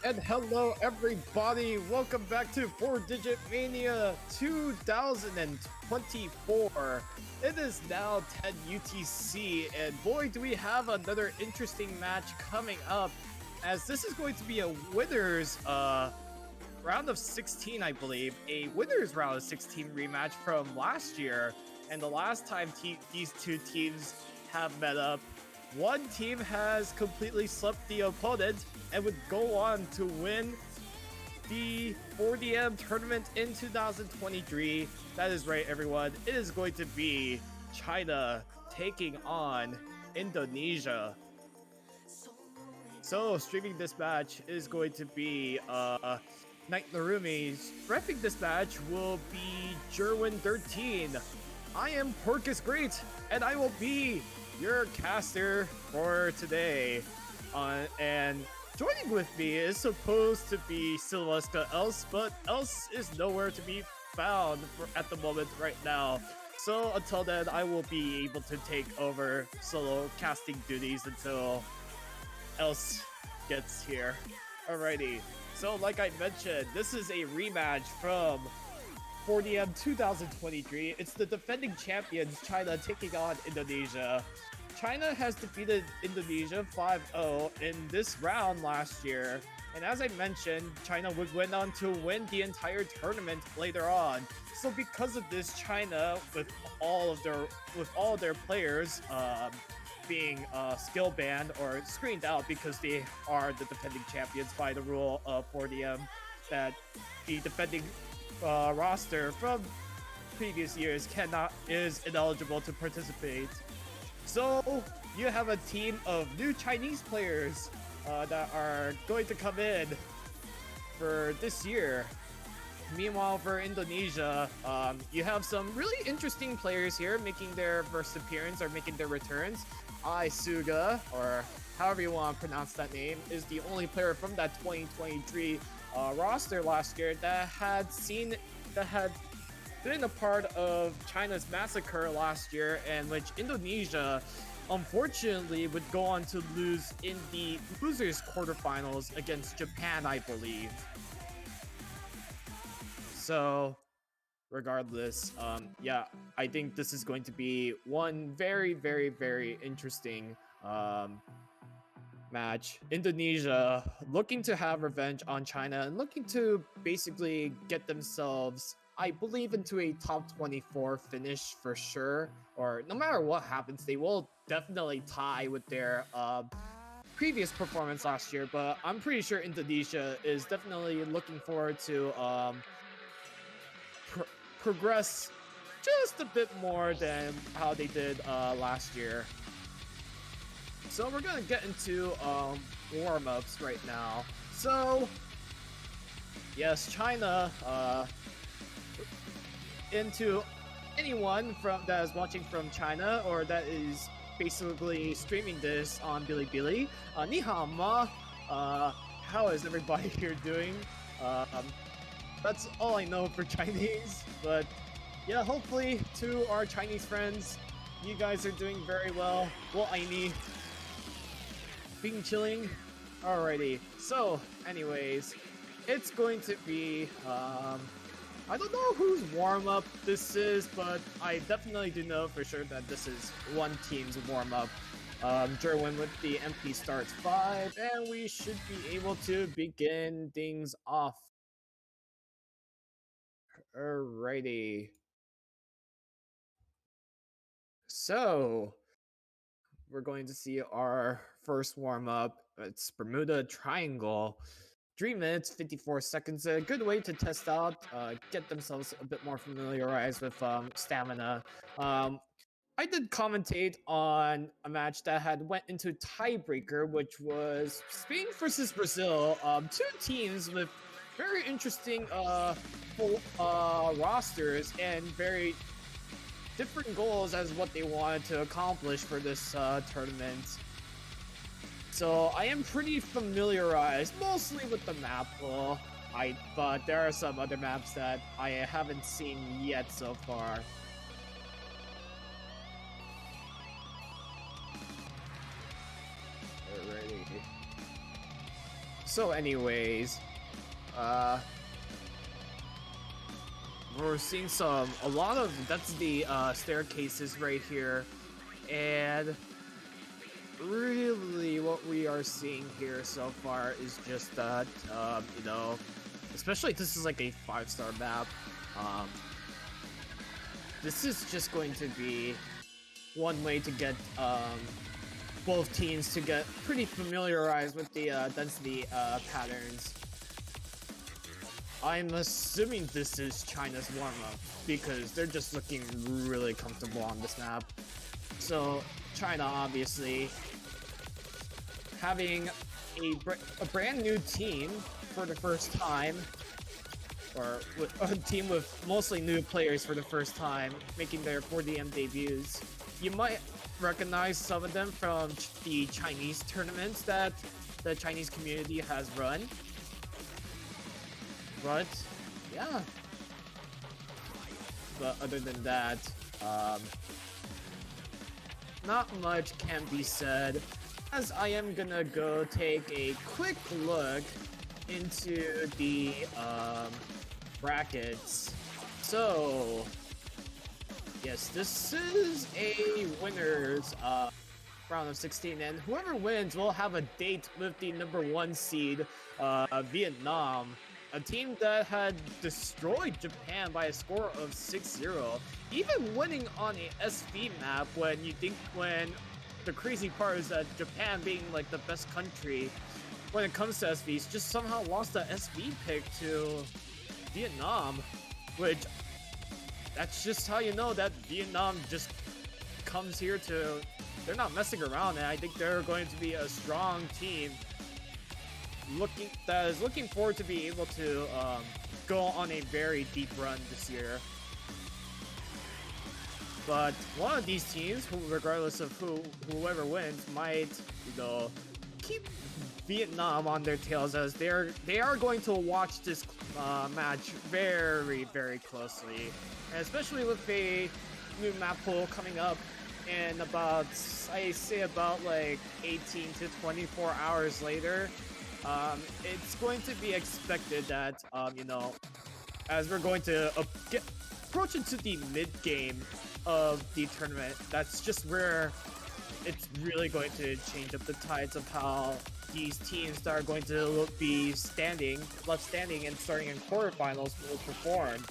And hello everybody, welcome back to 4-Digit Mania 2024. It is now 10 UTC, and boy do we have another interesting match coming up, as this is going to be a winners round of 16, I believe. A winners round of 16 rematch from last year, and the last time these two teams have met up, one team has completely swept the opponent and would go on to win the 4DM tournament in 2023. That is right, everyone. It is going to be China taking on Indonesia. So, streaming this match is going to be Night Narumi. Reffing this match will be Jerwin13. I am Porcus Great, and I will be your caster for today. And joining with me is supposed to be Sylvester Else, but Else is nowhere to be found at the moment right now. So until then, I will be able to take over solo casting duties until Else gets here. Alrighty, so like I mentioned, this is a rematch from 4DM 2023. It's the defending champions, China, taking on Indonesia. China has defeated Indonesia 5-0 in this round last year, and as I mentioned, China would went on to win the entire tournament later on. So because of this, China, with all of their players being skill banned or screened out because they are the defending champions by the rule of 4DM, that the defending roster from previous years is ineligible to participate. So you have a team of new Chinese players that are going to come in for this year. Meanwhile, for Indonesia, you have some really interesting players here making their first appearance or making their returns. Suga, or however you want to pronounce that name, is the only player from that 2023 roster last year that had been a part of China's massacre last year, and which Indonesia unfortunately would go on to lose in the losers quarterfinals against Japan, I believe. So regardless, yeah, I think this is going to be one very, very, very interesting match. Indonesia looking to have revenge on China and looking to basically get themselves, I believe, into a top 24 finish for sure. Or no matter what happens, they will definitely tie with their previous performance last year. But I'm pretty sure Indonesia is definitely looking forward to progress just a bit more than how they did last year. So we're gonna get into warm-ups right now. So yes, China, into anyone that is watching from China or that is basically streaming this on Bilibili, ni hao ma, how is everybody here doing? That's all I know for Chinese, but yeah, hopefully to our Chinese friends, you guys are doing very well. Well, I need. being chilling. Alrighty. So, anyways, it's going to be I don't know whose warm up this is, but I definitely do know for sure that this is one team's warm up. Jerwin with the MP starts 5, and we should be able to begin things off. Alrighty. So, we're going to see our first warm up. It's Bermuda Triangle. 3 minutes, 54 seconds. A good way to test out, get themselves a bit more familiarized with stamina. I did commentate on a match that had went into tiebreaker, which was Spain versus Brazil. Two teams with very interesting rosters and very different goals as what they wanted to accomplish for this tournament. So I am pretty familiarized, mostly with the map. But there are some other maps that I haven't seen yet so far. Alrighty. So, anyways, we're seeing a lot of that's the staircases right here, and really what we are seeing here so far is just that you know, especially this is like a 5-star map. This is just going to be one way to get both teams to get pretty familiarized with the density patterns. I'm assuming this is China's warm-up because they're just looking really comfortable on this map. So China obviously having a brand new team for the first time, or a team with mostly new players for the first time, making their 4DM debuts. You might recognize some of them from the Chinese tournaments that the Chinese community has run. But yeah. But other than that, not much can be said, as I am gonna go take a quick look into the brackets. So yes, this is a winners round of 16, and whoever wins will have a date with the number 1 seed, Vietnam, a team that had destroyed Japan by a score of 6-0, even winning on a SV map. When the crazy part is that Japan, being like the best country when it comes to SVs, just somehow lost the SV pick to Vietnam, which that's just how you know that Vietnam just comes here to, they're not messing around, and I think they're going to be a strong team that is looking forward to be able to go on a very deep run this year. But one of these teams, regardless of whoever wins, might, you know, keep Vietnam on their tails, as they are going to watch this match very, very closely, and especially with a new map pool coming up in about, I say about like 18 to 24 hours later. It's going to be expected that you know, as we're going to approach into the mid game of the tournament, that's just where it's really going to change up the tides of how these teams that are going to be left standing and starting in quarterfinals will perform.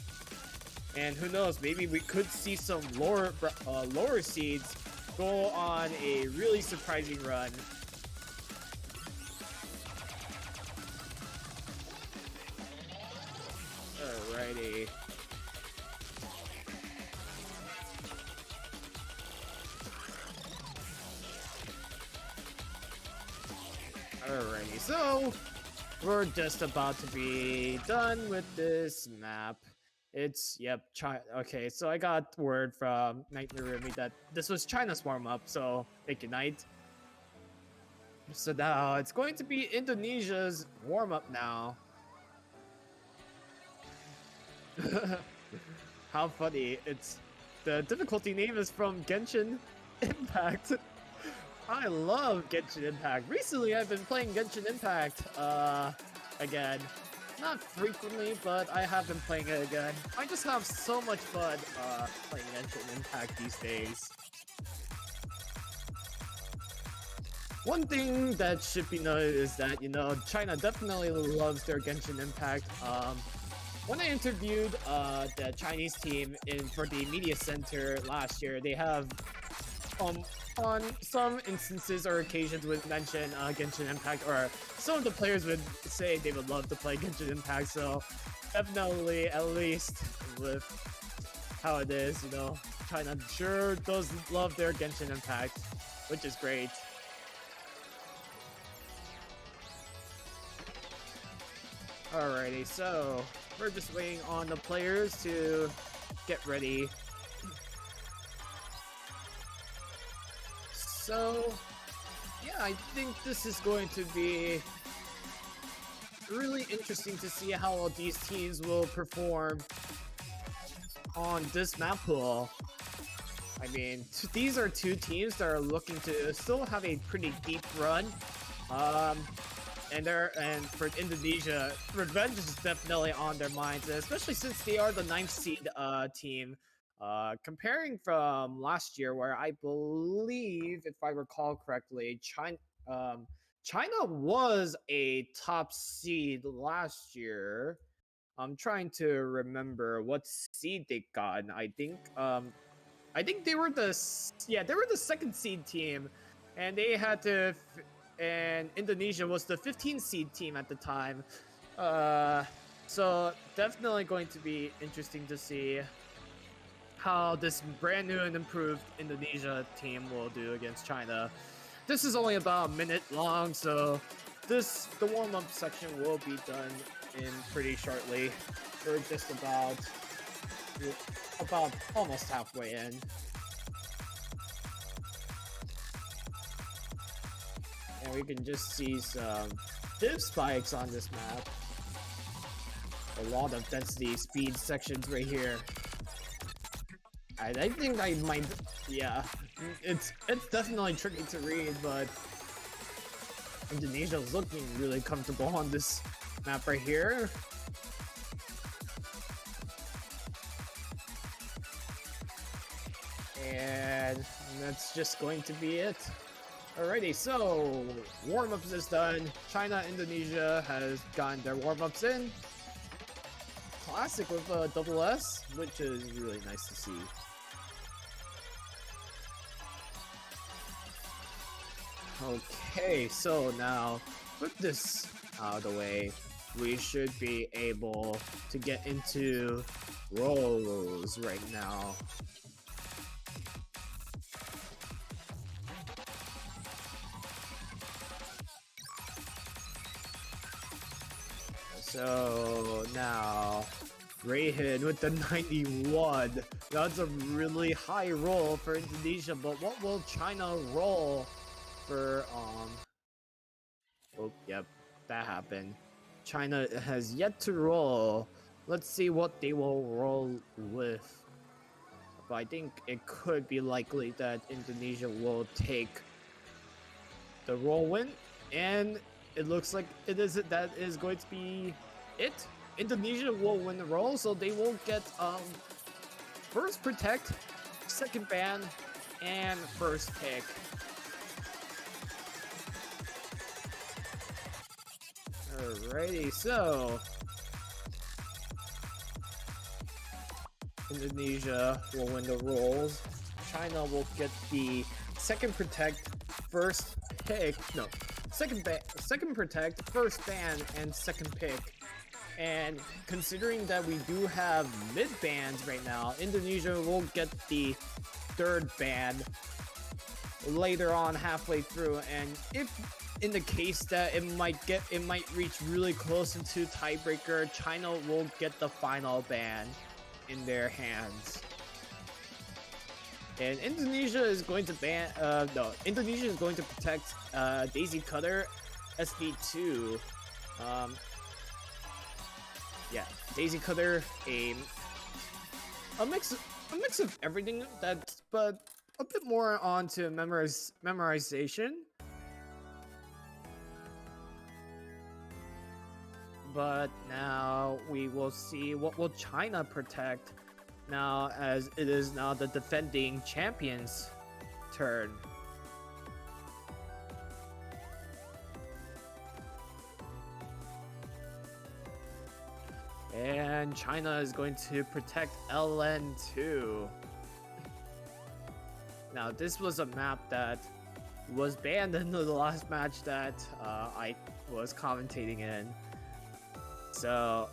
And who knows, maybe we could see some lower seeds go on a really surprising run. Alrighty. Alrighty, so we're just about to be done with this map. It's, yep, okay, so I got word from Knight Narumi that this was China's warm-up, so thank you, Knight. So now it's going to be Indonesia's warm-up now. How funny. It's the difficulty name is from Genshin Impact. I love Genshin Impact. Recently, I've been playing Genshin Impact, again. Not frequently, but I have been playing it again. I just have so much fun, playing Genshin Impact these days. One thing that should be noted is that, you know, China definitely loves their Genshin Impact. When I interviewed the Chinese team for the media center last year, they have on some instances or occasions would mention Genshin Impact, or some of the players would say they would love to play Genshin Impact. So definitely, at least with how it is, you know, China sure does love their Genshin Impact, which is great. Alrighty, so we're just waiting on the players to get ready. So, yeah, I think this is going to be really interesting to see how these teams will perform on this map pool. I mean, these are two teams that are looking to still have a pretty deep run. And for Indonesia, revenge is definitely on their minds, especially since they are the 9th seed team. Comparing from last year, where I believe, if I recall correctly, China was a top seed last year. I'm trying to remember what seed they got. I think they were the they were the 2nd seed team, and they had to. And Indonesia was the 15th seed team at the time. So definitely going to be interesting to see how this brand new and improved Indonesia team will do against China. This is only about a minute long, so the warm-up section will be done in pretty shortly. We're just about almost halfway in. And we can just see some div spikes on this map. A lot of density speed sections right here. I think I might, yeah, it's definitely tricky to read, but Indonesia's looking really comfortable on this map right here. And that's just going to be it. Alrighty, so warm-ups is done. China, Indonesia has gotten their warm-ups in. Classic with a double S, which is really nice to see. Okay, so now with this out of the way, we should be able to get into roles right now. So now, Rayhan with the 91. That's a really high roll for Indonesia, but what will China roll for, oh, yep, that happened. China has yet to roll. Let's see what they will roll with. But I think it could be likely that Indonesia will take the roll win, and it looks like that is going to be it. Indonesia will win the roll, so they will get first protect, second ban, and first pick. Alrighty, so Indonesia will win the rolls. China will get the second protect, first pick. No, second protect, first ban, and second pick. And considering that we do have mid bans right now, Indonesia will get the third ban later on halfway through. And if in the case that it might reach really close into tiebreaker, China will get the final ban in their hands. And Indonesia is going to Indonesia is going to protect Daisy Cutter SV2. Yeah, Daisy Cutter, a mix of everything, but a bit more onto memorization. But now we will see what will China protect now, as it is now the defending champions turn. And China is going to protect LN2. Now this was a map that was banned in the last match that I was commentating in. So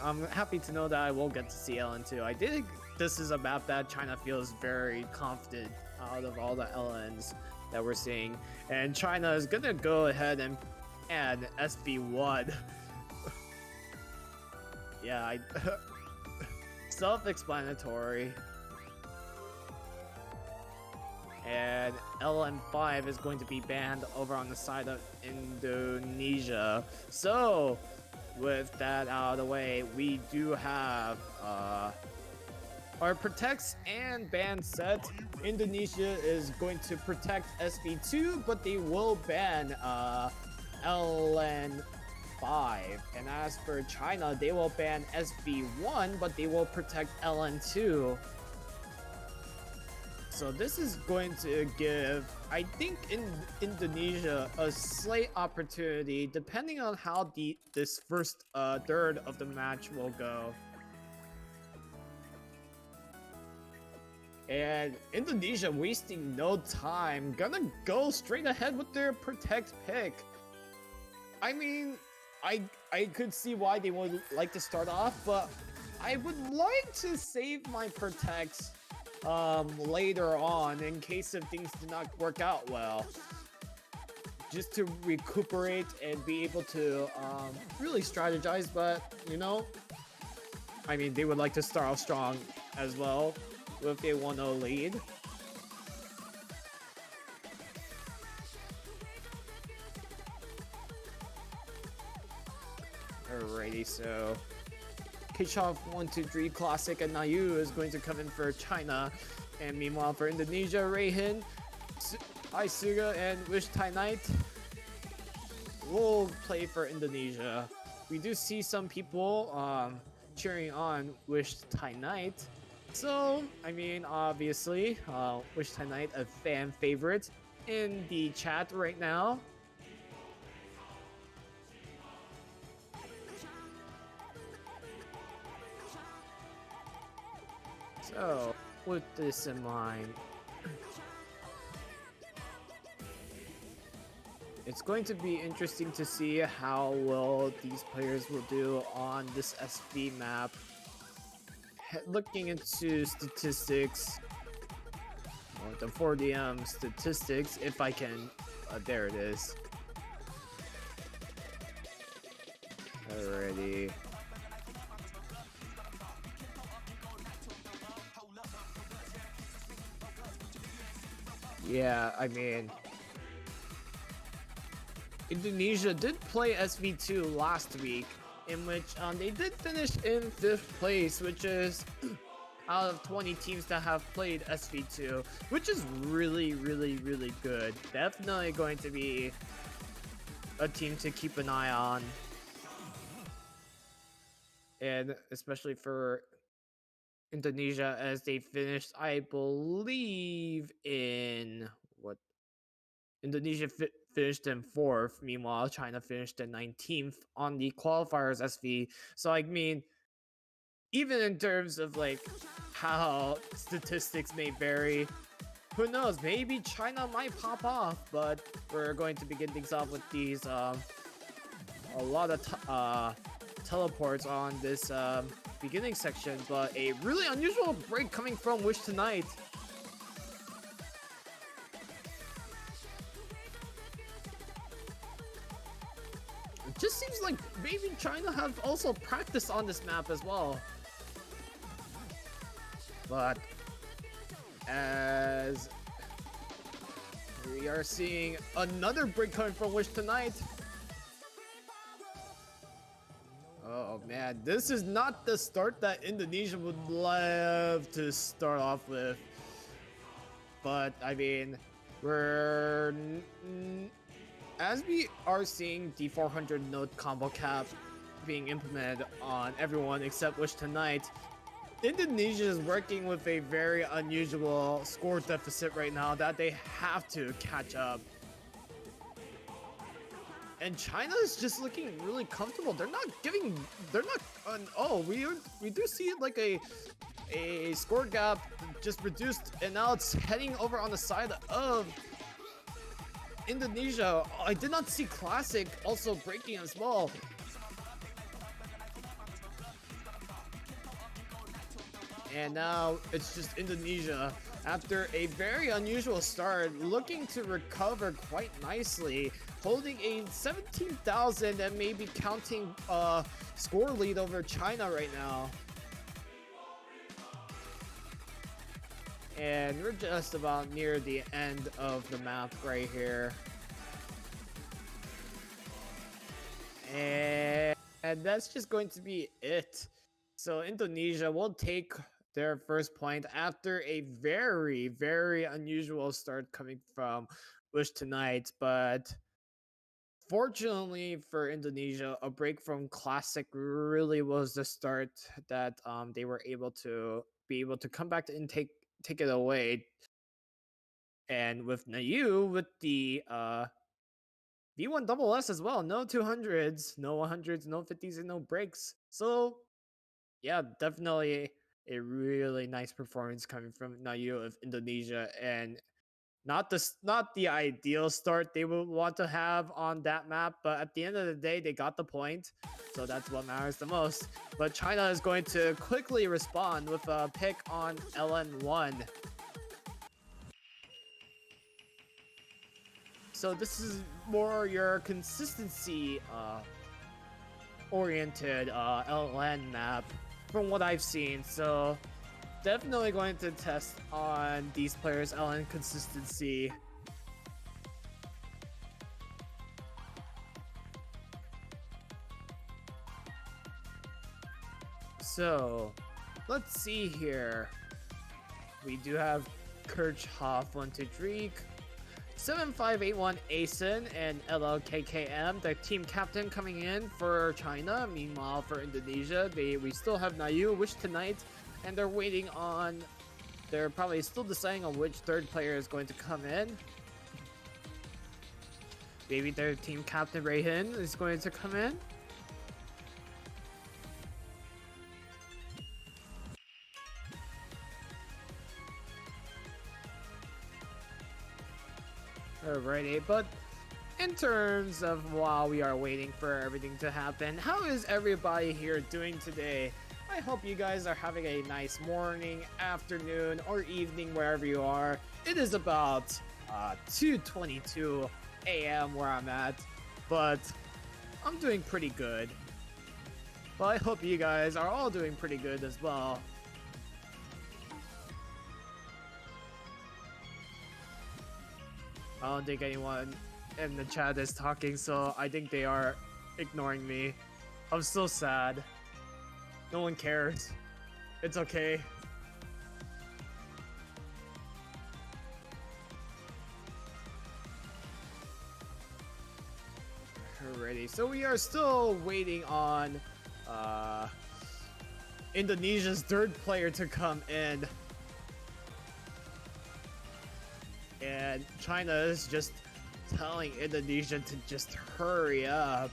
I'm happy to know that I will get to see LN2. I think this is a map that China feels very confident out of all the LNs that we're seeing. And China is gonna go ahead and add SB1. Yeah, self-explanatory. And LM5 is going to be banned over on the side of Indonesia. So, with that out of the way, we do have our protects and ban set. Indonesia is going to protect SB2, but they will ban LN5. And as for China, they will ban SB1, but they will protect LN2. So this is going to give, I think, in Indonesia a slight opportunity, depending on how this first third of the match will go. And Indonesia wasting no time, gonna go straight ahead with their protect pick. I mean, I could see why they would like to start off, but I would like to save my protects later on in case if things do not work out well, just to recuperate and be able to really strategize. But you know, I mean, they would like to start off strong as well with a 1-0 lead. Alrighty, so Kishoff 1-2-3 Classic and Nayu is going to come in for China. And meanwhile for Indonesia, Reihin, Aisuga, and Wish Tai Knight will play for Indonesia. We do see some people cheering on Wish Tai Knight. So, I mean, obviously, Wish Tai Knight, a fan favorite in the chat right now. So, with this in mind, it's going to be interesting to see how well these players will do on this SV map. Looking into statistics, or the 4DM statistics, if I can, there it is. Alrighty. Yeah, I mean, Indonesia did play SV2 last week, in which they did finish in 5th place, which is out of 20 teams that have played SV2, which is really, really, really good. Definitely going to be a team to keep an eye on. And especially for Indonesia, as they finished, I believe, in what? Indonesia finished in 4th. Meanwhile, China finished in 19th on the qualifiers SV. So, I mean, even in terms of like how statistics may vary, who knows? Maybe China might pop off. But we're going to begin things off with these a lot of teleports on this beginning section, but a really unusual break coming from Wish Tonight. It just seems like maybe China have also practiced on this map as well. But as we are seeing another break coming from Wish Tonight. Oh man, this is not the start that Indonesia would love to start off with. but I mean, we're as we are seeing the 400 node combo cap being implemented on everyone except Wish Tonight. Indonesia is working with a very unusual score deficit right now that they have to catch up. And China is just looking really comfortable. They're not. Oh, we do see like a score gap just reduced, and now it's heading over on the side of Indonesia. I did not see Classic also breaking as well. And now it's just Indonesia, after a very unusual start, looking to recover quite nicely, holding a 17,000 and maybe counting score lead over China right now. And we're just about near the end of the map right here. And that's just going to be it. So Indonesia will take their first point after a very, very unusual start coming from Wish Tonight. But fortunately for Indonesia, a break from Classic really was the start that they were able to come back and take it away. And with Nayu, with the V1 double S as well, no 200s, no 100s, no 50s, and no breaks. So yeah, definitely a really nice performance coming from Nayu of Indonesia, and not the ideal start they would want to have on that map, but at the end of the day, they got the point, so that's what matters the most. But China is going to quickly respond with a pick on LN1. So this is more your consistency oriented LN map from what I've seen, so definitely going to test on these players' LN consistency. So let's see here. We do have Kirchhoff123, 7581 Asen, and LLKKM, the team captain, coming in for China. Meanwhile, for Indonesia, we still have Nayu, Wish Tonight, and they're waiting on. They're probably still deciding on which third player is going to come in. Maybe their team captain Rayhin is going to come in. Alrighty, but in terms of while we are waiting for everything to happen, how is everybody here doing today? I hope you guys are having a nice morning, afternoon, or evening wherever you are. It is about 2:22 a.m. where I'm at, but I'm doing pretty good. Well, I hope you guys are all doing pretty good as well. I don't think anyone in the chat is talking, so I think they are ignoring me. I'm so sad. No one cares. It's okay. Alrighty, so we are still waiting on Indonesia's third player to come in. And China is just telling Indonesia to just hurry up.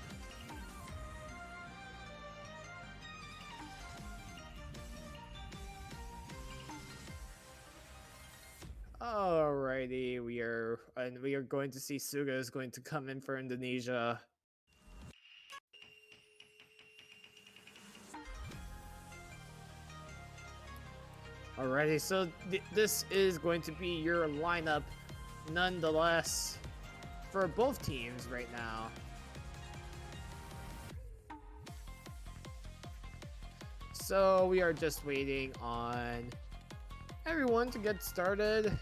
Alrighty, we are going to see Suga is going to come in for Indonesia. Alrighty, so this is going to be your lineup nonetheless for both teams right now. So we are just waiting on everyone to get started.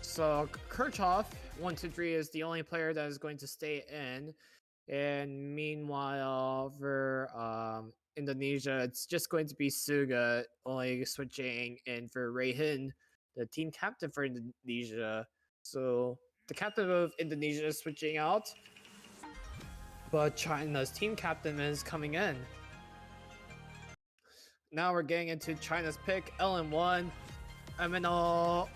So Kirchhoff 123 is the only player that is going to stay in. And meanwhile, for Indonesia, it's just going to be Suga only switching in for Rayhin, the team captain for Indonesia. So the captain of Indonesia is switching out, but China's team captain is coming in. Now we're getting into China's pick, LN1, Amino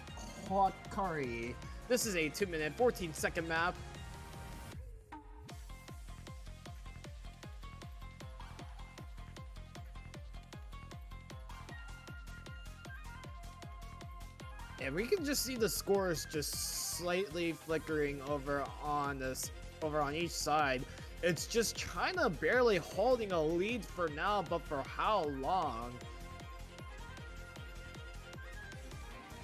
Hot Curry. This is a 2-minute, 14-second map. And we can just see the scores just slightly flickering over on each side. It's just China barely holding a lead for now, but for how long?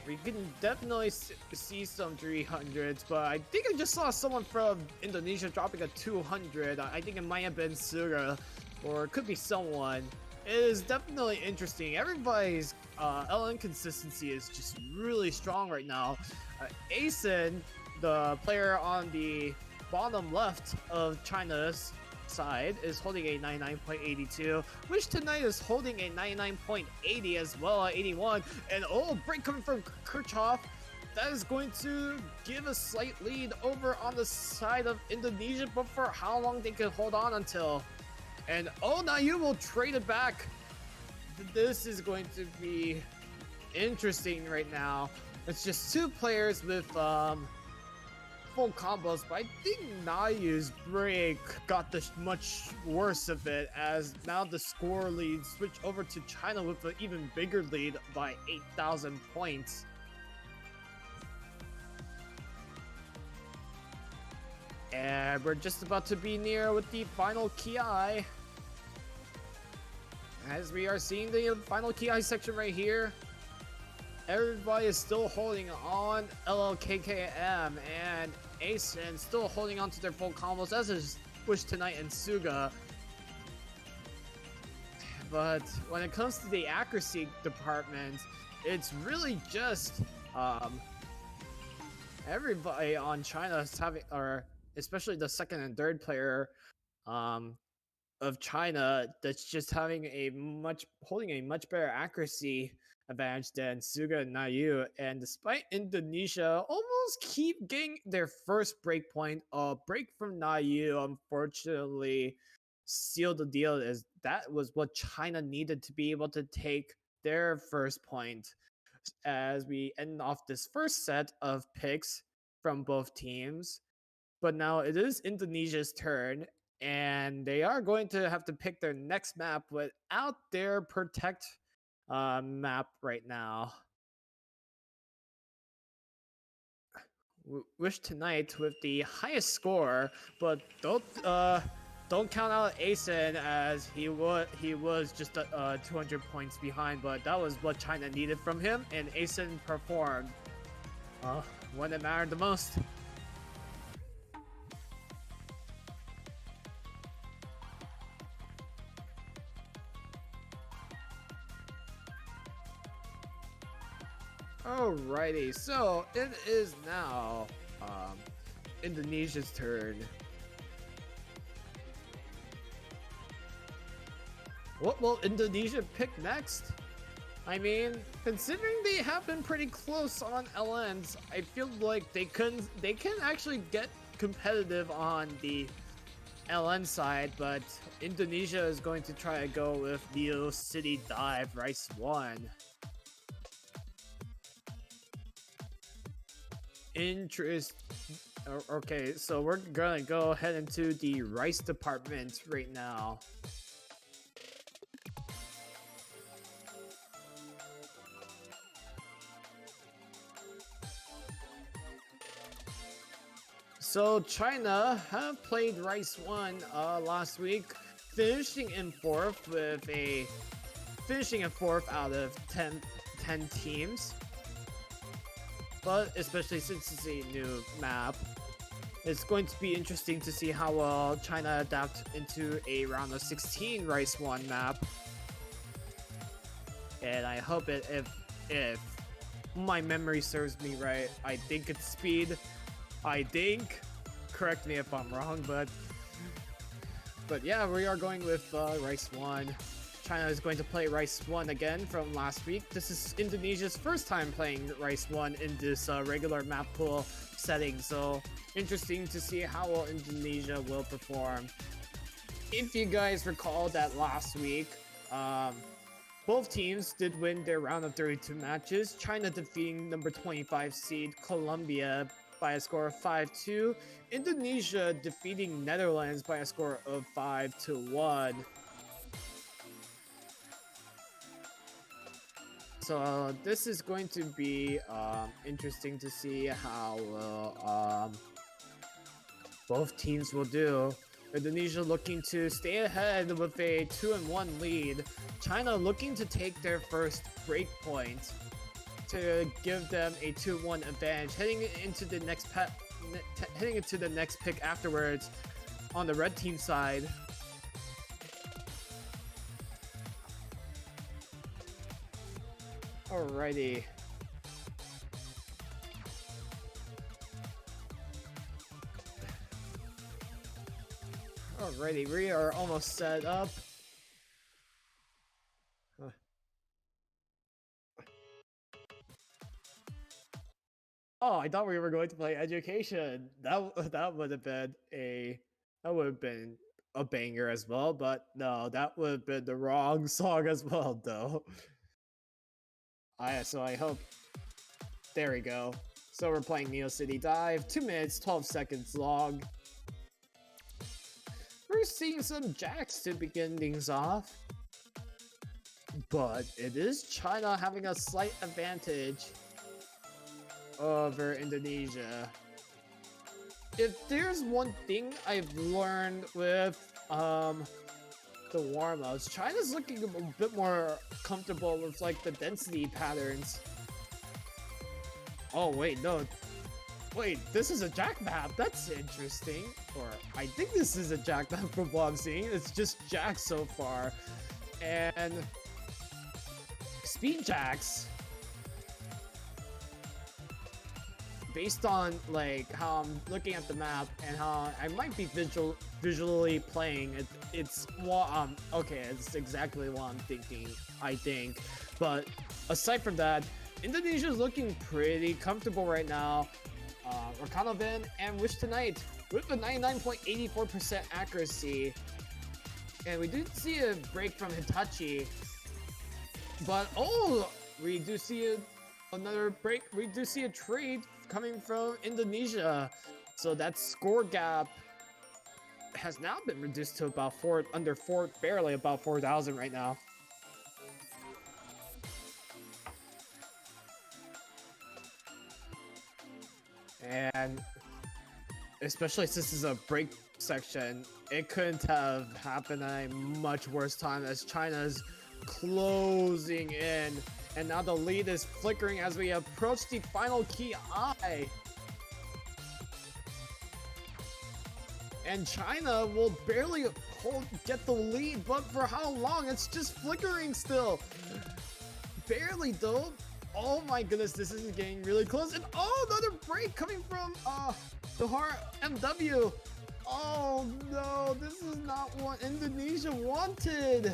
We can definitely see some 300s, but I think I just saw someone from Indonesia dropping a 200. I think it might have been Suga, or it could be someone. It is definitely interesting. Everybody's LN consistency is just really strong right now. Asen, the player on the bottom left of China's side, is holding a 99.82, which tonight is holding a 99.80 as well at 81. And break coming from Kirchhoff. That is going to give a slight lead over on the side of Indonesia, but for how long they can hold on until. And Nayu will trade it back. This is going to be interesting right now. It's just two players with full combos, but I think Nayu's break got the much worse of it, as now the score lead switched over to China with an even bigger lead by 8,000 points. And we're just about to be near with the final Ki. As we are seeing the final Ki section right here, everybody is still holding on. LLKKM and Asen still holding on to their full combos, as is Wish Tonight and Suga. But when it comes to the accuracy department, it's really just everybody on China is having, or especially the second and third player of China, that's just holding a much better accuracy advantage than Suga and Nayu. And despite Indonesia almost keep getting their first break point, a break from Nayu unfortunately sealed the deal, as that was what China needed to be able to take their first point. As we end off this first set of picks from both teams. But now it is Indonesia's turn, and they are going to have to pick their next map without their protect map right now. Wish Tonight with the highest score, but don't count out Asen, as he was just 200 points behind, but that was what China needed from him, and Asen performed when it mattered the most. Alrighty, so it is now Indonesia's turn. What will Indonesia pick next? I mean, considering they have been pretty close on LNs, I feel like they can actually get competitive on the LN side, but Indonesia is going to try to go with Neo City Dive Rice 1. Okay, so we're gonna go ahead into the rice department right now. So China have played Rice 1 last week, finishing in fourth out of 10 teams. But especially since it's a new map, it's going to be interesting to see how well China adapt into a round of 16 Rice 1 map. And I hope if my memory serves me right, I think it's speed. Correct me if I'm wrong, but But yeah, we are going with Rice 1. China is going to play Rice 1 again from last week. This is Indonesia's first time playing Rice 1 in this regular map pool setting, so interesting to see how well Indonesia will perform. If you guys recall that last week, both teams did win their round of 32 matches. China defeating number 25 seed Colombia by a score of 5-2. Indonesia defeating Netherlands by a score of 5-1. So this is going to be interesting to see how both teams will do. Indonesia looking to stay ahead with a 2-1 lead. China looking to take their first break point to give them a 2-1 advantage, heading into the next pick afterwards on the red team side. Alrighty. Alrighty, we are almost set up. Oh, I thought we were going to play Education. That would have been a banger as well, but no, that would have been the wrong song as well, though. So I hope. There we go. So we're playing Neo City Dive, 2 minutes 12 seconds long. We're seeing some jacks to begin things off, but it is China having a slight advantage over Indonesia. If there's one thing I've learned with the warm-ups, China's looking a bit more comfortable with like the density patterns. Oh wait, no. Wait, this is a jack map. That's interesting. Or I think this is a jack map from what I'm seeing. It's just jacks so far. And speed jacks, based on like how I'm looking at the map and how I might be visually playing it, it's what okay, it's exactly what I'm thinking, I think. But aside from that, Indonesia is looking pretty comfortable right now. Rakanovan and Wish Tonight with a 99.84% accuracy. And we did see a break from Hitachi. But oh, we do see another break. We do see a trade coming from Indonesia. So that score gap has now been reduced to about barely about 4,000 right now. And especially since this is a break section, it couldn't have happened at a much worse time as China's closing in. And now the lead is flickering as we approach the final key I. And China will barely get the lead, but for how long? It's just flickering still. Barely though. Oh my goodness, this is getting really close. And oh, another break coming from the MW. Oh no, this is not what Indonesia wanted.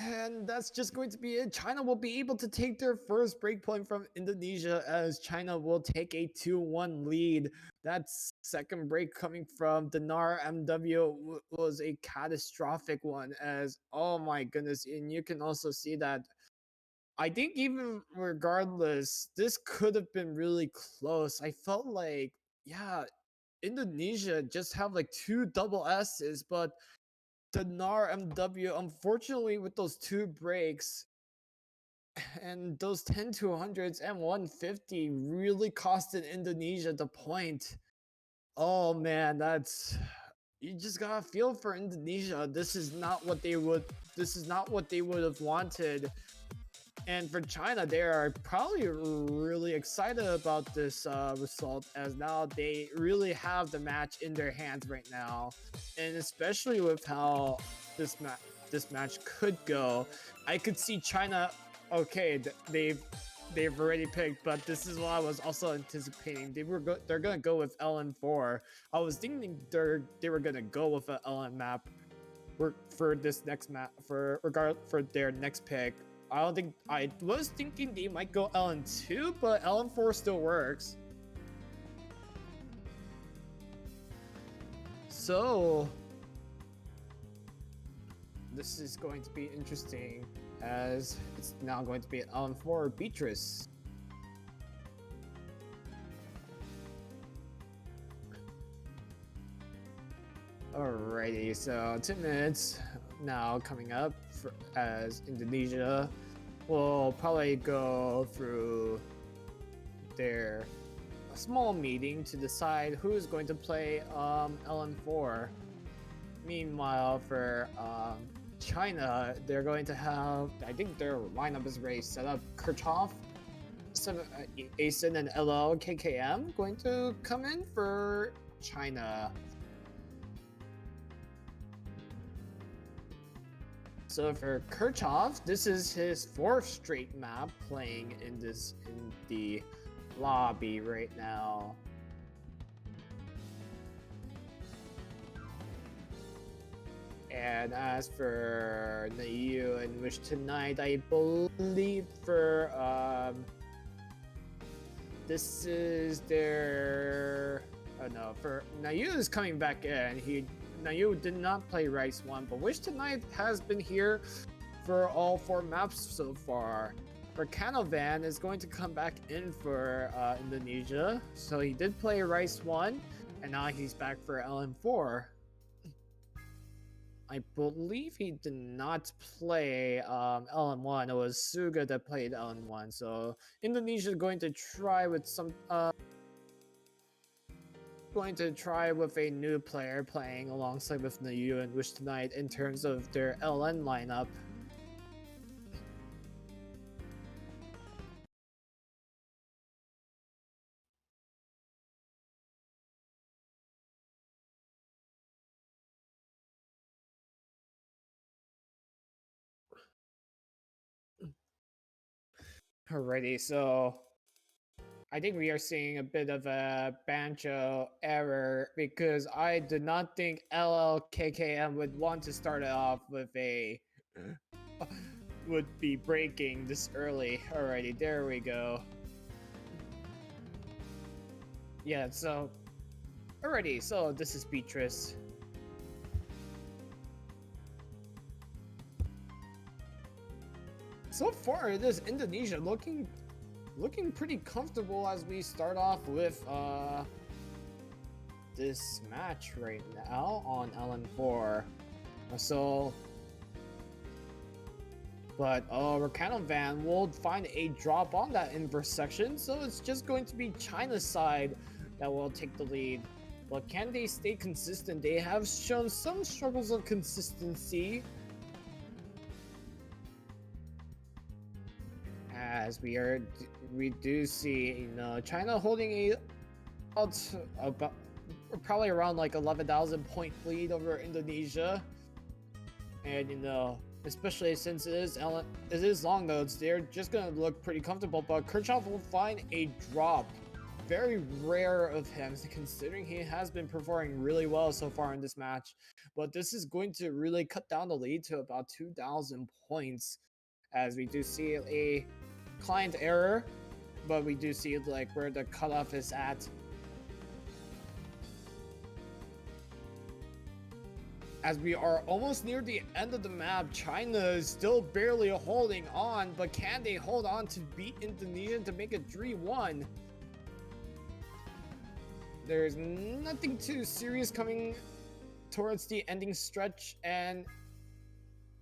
And that's just going to be it. China will be able to take their first breakpoint from Indonesia as China will take a 2-1 lead. That second break coming from Dinar MW was a catastrophic one as, oh my goodness, and you can also see that I think even regardless, this could have been really close. I felt like, yeah, Indonesia just have like 2 double S's, but Dinar MW, unfortunately, with those 2 breaks and those 10-200s and 150 really costed Indonesia the point. Oh man, you just gotta feel for Indonesia. This is not what they would have wanted. And for China, they are probably really excited about this result as now they really have the match in their hands right now. And especially with how this match could go, I could see China, okay, they've they've already picked, but this is what I was also anticipating. They're gonna go with LN4. I was thinking they were gonna go with an LN map for this next map for their next pick. I don't think I was thinking they might go LN2, but LN4 still works. So this is going to be interesting as it's now going to be LN4 Beatrice. Alrighty, so 2 minutes now coming up as Indonesia will probably go through their small meeting to decide who is going to play LN4. Meanwhile, for China, they're going to have, I think their lineup is already set up. Kirchhoff, Asen, and LLKKM going to come in for China. So for Kirchhoff, this is his 4th straight map playing in the lobby right now. And as for Nayu and Wish Tonight, I believe for this is their no, for Nayu is coming back in. Nayu did not play Rice 1, but Wish Tonight has been here for all 4 maps so far. For Canovan is going to come back in for Indonesia, so he did play Rice 1, and now he's back for LM4. I believe he did not play LM1. It was Suga that played LM1, so Indonesia is going to try with some going to try with a new player playing alongside with Nayu and Wish Tonight in terms of their LN lineup. Alrighty, so I think we are seeing a bit of a banjo error because I did not think LLKKM would want to start it off with a would be breaking this early. Alrighty, there we go. Yeah, so alrighty, so this is Beatrice. So far, it is Indonesia looking pretty comfortable as we start off with this match right now on LN4. So, but Van will find a drop on that inverse section, so it's just going to be China's side that will take the lead. But can they stay consistent? They have shown some struggles of consistency. As we do see, China holding about probably around like 11,000 point lead over Indonesia, and especially since it is long nodes, they're just gonna look pretty comfortable. But Kirchhoff will find a drop. Very rare of him, considering he has been performing really well so far in this match. But this is going to really cut down the lead to about 2,000 points, as we do see a client error, but we do see like where the cutoff is at. As we are almost near the end of the map, China is still barely holding on, but can they hold on to beat Indonesia to make it 3-1? There's nothing too serious coming towards the ending stretch, and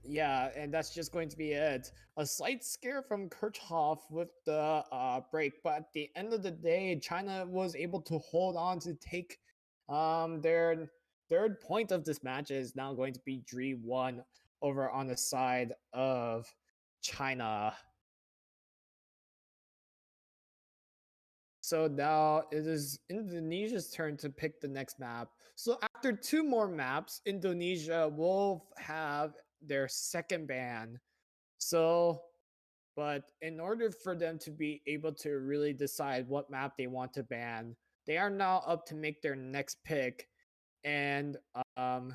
yeah, and that's just going to be it. A slight scare from Kirchhoff with the break, but at the end of the day, China was able to hold on to take their 3rd point of this match is now going to be 3-1 over on the side of China. So now it is Indonesia's turn to pick the next map. So after 2 more maps, Indonesia will have their 2nd ban. So But in order for them to be able to really decide what map they want to ban, they are now up to make their next pick. And oh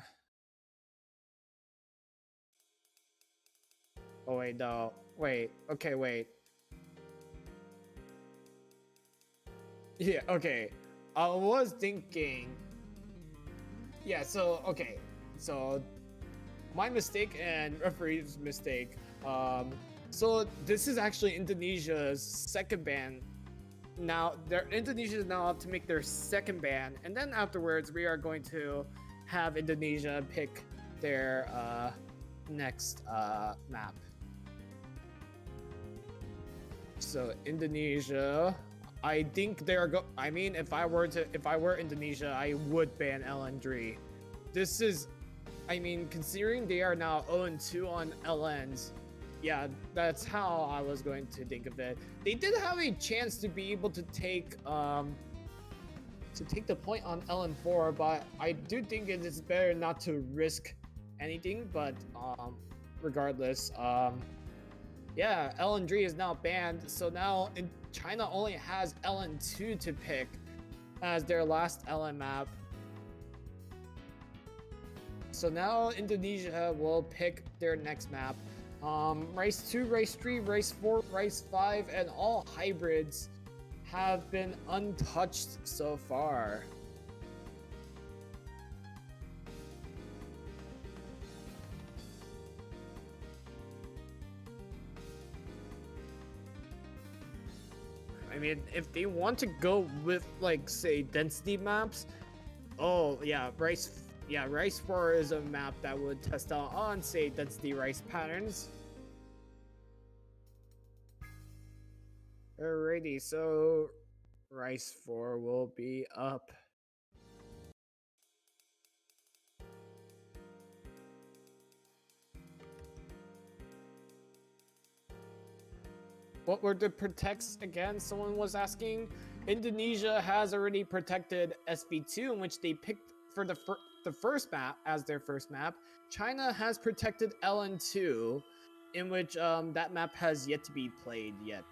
wait, no, wait, okay, wait, yeah, okay. I was thinking, yeah. So okay, so my mistake and referee's mistake. So this is actually Indonesia's second ban. Now, Indonesia is now up to make their second ban, and then afterwards we are going to have Indonesia pick their next map. So Indonesia, I think they're I mean, if I were Indonesia, I would ban LN3. This is, I mean, considering they are now 0-2 on LNs, yeah, that's how I was going to think of it. They did have a chance to be able to take the point on LN4, but I do think it is better not to risk anything. But regardless, yeah, LN3 is now banned, so now China only has LN2 to pick as their last LN map. So now Indonesia will pick their next map. Race 2, Race 3, Race 4, Race 5, and all hybrids have been untouched so far. I mean, if they want to go with, like, say, density maps, oh yeah, Race 4 is a map that would test out on, say, density rice patterns. Alrighty, so Rice 4 will be up. What were the protects again? Someone was asking. Indonesia has already protected SV2, in which they picked for the first map as their first map. China has protected LN2, in which that map has yet to be played yet.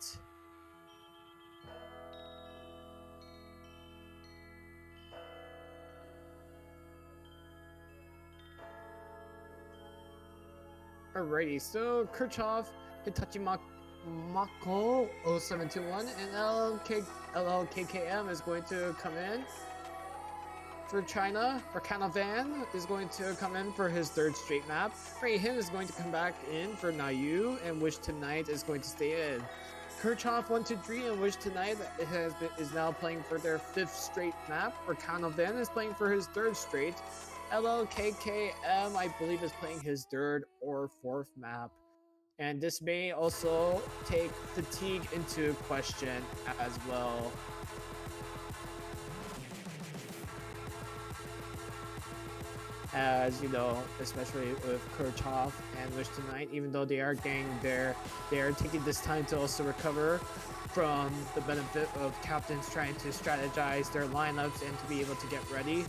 Alrighty, so Kirchhoff, Hitachi Mako 0721, and LLKKM is going to come in for China. Rakanovan is going to come in for his third straight map. Rayhin is going to come back in for Nayu, and Wish Tonight is going to stay in. Kirchhoff 123 and Wish Tonight is now playing for their fifth straight map. Rakanovan is playing for his third straight. LLKKM, I believe, is playing his third or fourth map. And this may also take fatigue into question as well. As you know, especially with Kirchhoff and Wish Tonight, even though they are taking this time to also recover from the benefit of captains trying to strategize their lineups and to be able to get ready.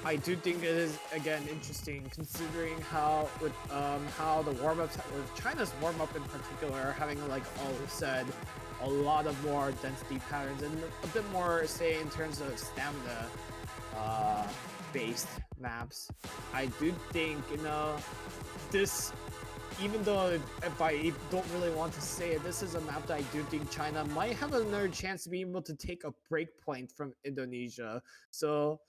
I do think it is, again, interesting considering how the warm-ups, with China's warm-up in particular, having, like all said, a lot of more density patterns and a bit more, say, in terms of stamina based maps. I do think, this, even though if I don't really want to say it, this is a map that I do think China might have another chance to be able to take a break point from Indonesia. So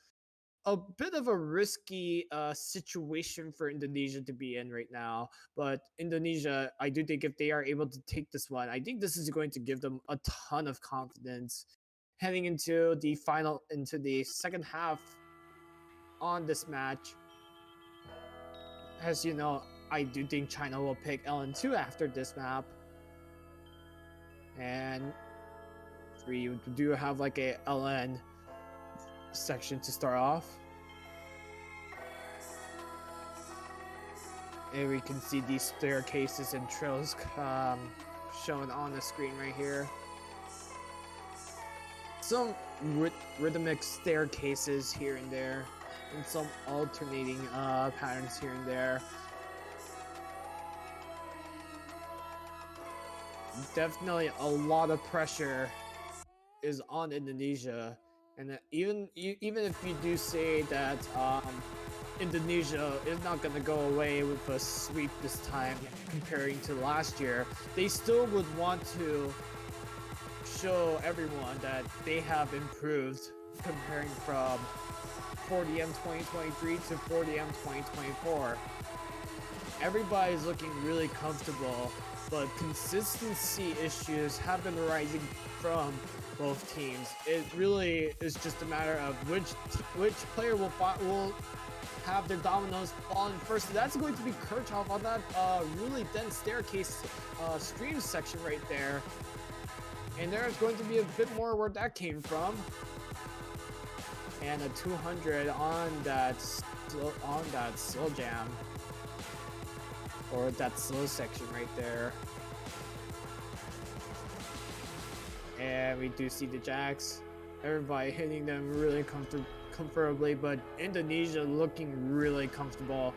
a bit of a risky situation for Indonesia to be in right now. But Indonesia, I do think if they are able to take this one, I think this is going to give them a ton of confidence heading into the second half on this match. As you know, I do think China will pick LN2 after this map. And we do have like a LN section to start off. And we can see these staircases and trails shown on the screen right here. Some rhythmic staircases here and there, and some alternating patterns here and there. definitely a lot of pressure is on Indonesia, and even if you do say that Indonesia is not gonna go away with a sweep this time comparing to last year, they still would want to show everyone that they have improved comparing from 40M 2023 to 40M 2024. Everybody's looking really comfortable, but consistency issues have been rising from both teams. It really is just a matter of which player will have their dominoes falling first. That's going to be Kirchhoff on that really dense staircase stream section right there. And there's going to be a bit more where that came from. And a 200 on that slow jam. Or that slow section right there. And we do see the jacks. Everybody hitting them really comfortably, but Indonesia looking really comfortable.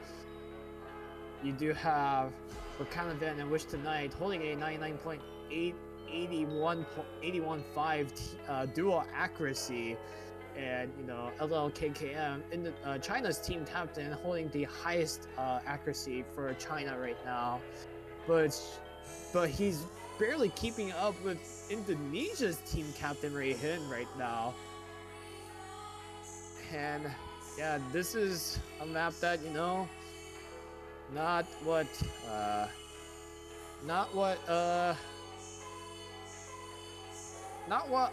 You do have Rakanavan and Wish Tonight holding a 81.5 dual accuracy. And you know, LLKKM in the, China's team captain holding the highest accuracy for China right now, but he's barely keeping up with Indonesia's team captain Rayhin right now. And yeah, this is a map that, you know, not what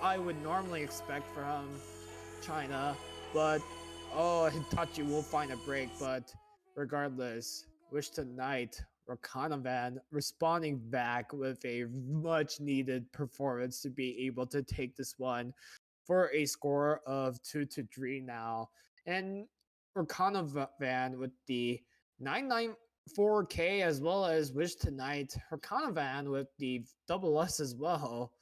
I would normally expect from China, but oh, Hitachi will find a break. But regardless, Wish Tonight, Rakanavan responding back with a much needed performance to be able to take this one for a score of 2-3 now. And Rakanavan with the 994K as well as Wish Tonight, Rakanavan with the double S as well.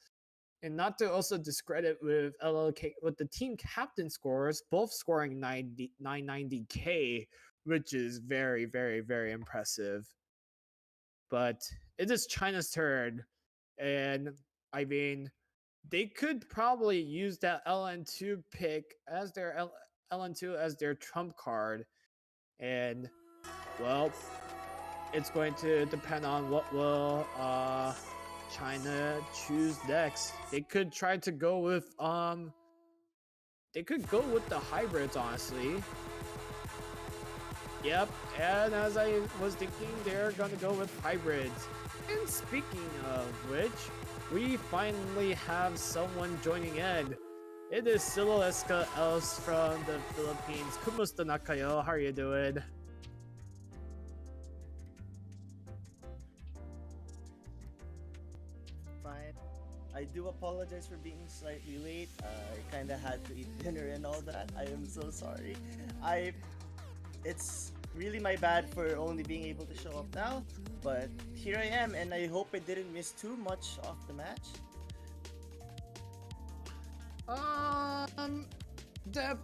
And not to also discredit with LLK with the team captain scores, both scoring 990K, which is very, very, very impressive. But it is China's turn, and I mean, they could probably use that LN2 pick as their LN2 as their trump card, and well, it's going to depend on what will China choose next. They could try to go with they could go with the hybrids, honestly. Yep, and as I was thinking, they're gonna go with hybrids. And speaking of which, we finally have someone joining in. It is Siloeska Els from the Philippines. Kumusta na kayo? How are you doing? Fine. I do apologize for being slightly late. I kind of had to eat dinner and all that. I am so sorry. It's really my bad for only being able to show up now, but here I am, and I hope I didn't miss too much of the match. Deb,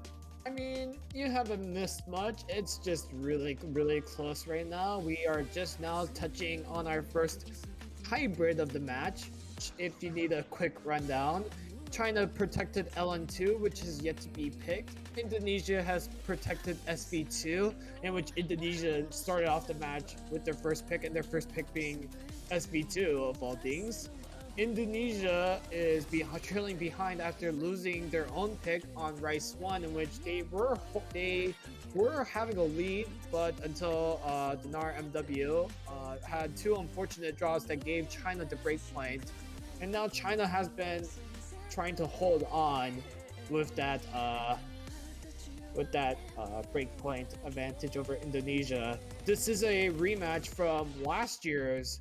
I mean, you haven't missed much. It's just really, really close right now. We are just now touching on our first hybrid of the match. If you need a quick rundown, China protected LN2, which is yet to be picked. Indonesia has protected SV2, in which Indonesia started off the match with their first pick, and their first pick being SV2 of all things. Indonesia is trailing behind after losing their own pick on Rice 1, in which they were having a lead, but until Dinar MW had two unfortunate draws that gave China the break point. And now China has been trying to hold on with that breakpoint advantage over Indonesia. This is a rematch from last year's